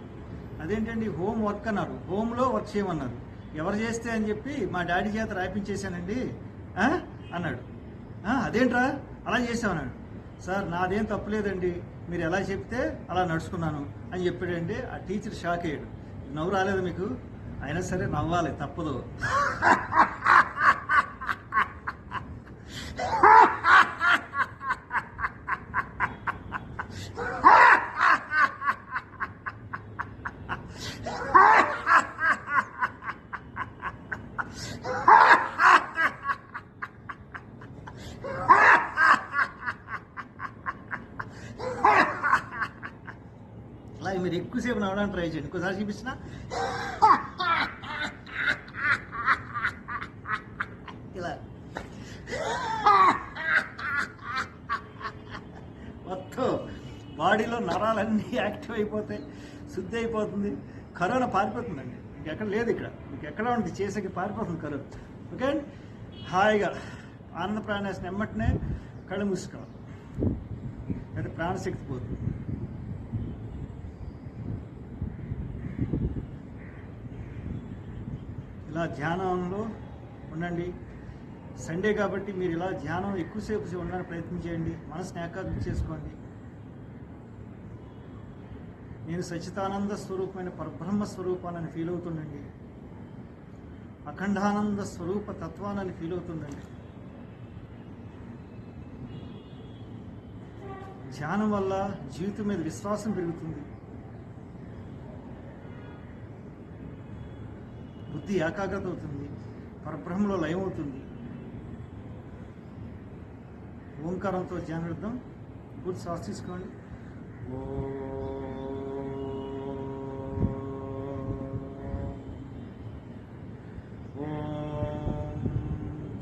A: అదేంటండి హోమ్ వర్క్ అన్నారు, హోమ్లో వర్క్ చేయమన్నారు. ఎవరు చేస్తే అని చెప్పి మా డాడీ చేత రాయించేశానండి అన్నాడు. అదేంట్రా అలా చేసామన్నాడు. సార్ నాదేం తప్పులేదండి, మీరు ఎలా చెప్తే అలా నడుచుకున్నాను అని చెప్పాడండి. ఆ టీచర్ షాక్ అయ్యాడు. నవ్వు రాలేదు మీకు? అయినా సరే నవ్వాలి, తప్పదు. అలా మీరు ఎక్కువసేపు నవ్వడానికి ట్రై చేయండి. ఇంకోసారి చూపించిన ఇలా మొత్తం బాడీలో నరాలన్నీ యాక్టివ్ అయిపోతాయి, శుద్ధి అయిపోతుంది, కరోనా పారిపోతుందండి. ఇంకెక్కడ లేదు, ఇక్కడ ఇంకెక్కడ ఉంది చేసేకి పారిపోతుంది కరోనా. ఓకే అండి, హాయిగా ఆనంద ప్రాణాయాసం ఎమ్మటనే కళ్ళు మూసుకోవాలి, అయితే ప్రాణశక్తి పోతుంది. ఇలా ధ్యానంలో ఉండండి. సండే కాబట్టి మీరు ఇలా ధ్యానం ఎక్కువసేపు ఉండడానికి ప్రయత్నం చేయండి. మనసుని ఏకాగ్రత చేసుకోండి. నేను సచ్చితానంద స్వరూపమైన పరబ్రహ్మ స్వరూపాన్ని ఫీల్ అవుతుండండి. అఖండానంద స్వరూప తత్వాన్ని ఫీల్ అవుతుండండి. ధ్యానం వల్ల జీవితం మీద విశ్వాసం పెరుగుతుంది, బుద్ధి ఏకాగ్రత అవుతుంది, పరబ్రహ్మలో లయం అవుతుంది. ఓంకారంతో ధ్యానిద్దాం. పూర్తి శ్వాస తీసుకోండి. ఓం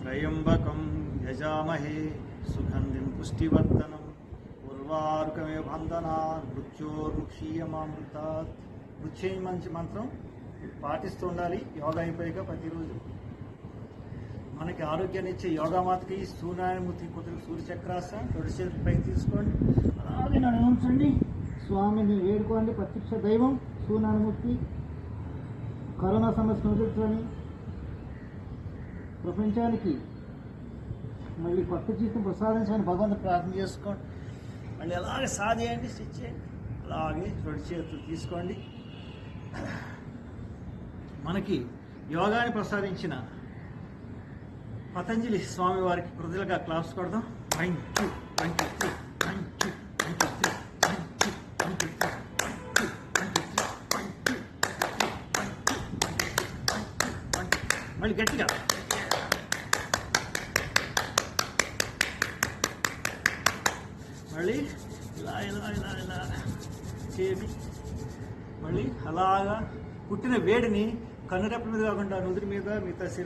A: త్రయంబకం యజామహే సుగంధిం పుష్టివర్ధనం ఉర్వారుకమే బంధనాన్ మృత్యోర్ముక్షీయమామృతాత్. మృత్యు మంత్రం పాటిస్తూ ఉండాలి. యోగా అయిపోయాక ప్రతిరోజు మనకి ఆరోగ్యాన్ని ఇచ్చే యోగామాతకి సూర్యనారాయణమూర్తి కుదురు సూర్యచక్రాసనం 2 చేతులు పైకి తీసుకోండి. అలాగే నన్ను ఉంచండి. స్వామిని వేడుకోండి. ప్రత్యక్ష దైవం సూర్యనారాయణమూర్తి కరోనా సమస్యను ఎదుర్కొని ప్రపంచానికి మళ్ళీ కొత్త జీవితం ప్రసాదించాలని భగవంతుని ప్రార్థన చేసుకోండి. మళ్ళీ అలాగే సాధేయండి, స్టిచ్ చేయండి. అలాగే 2 చేతులు తీసుకోండి. మనకి యోగాన్ని ప్రసాదించిన పతంజలి స్వామి వారికి కృతజ్ఞతగా క్లాప్స్ కొడదాం. మళ్ళీ గట్టిగా మళ్ళీ ఇలా ఇలా ఇలా ఇలా చేయండి. మళ్ళీ అలాగా పుట్టిన వేడిని కన్నురెప్పల మీద కాకుండా నుదురు మీద మిగతా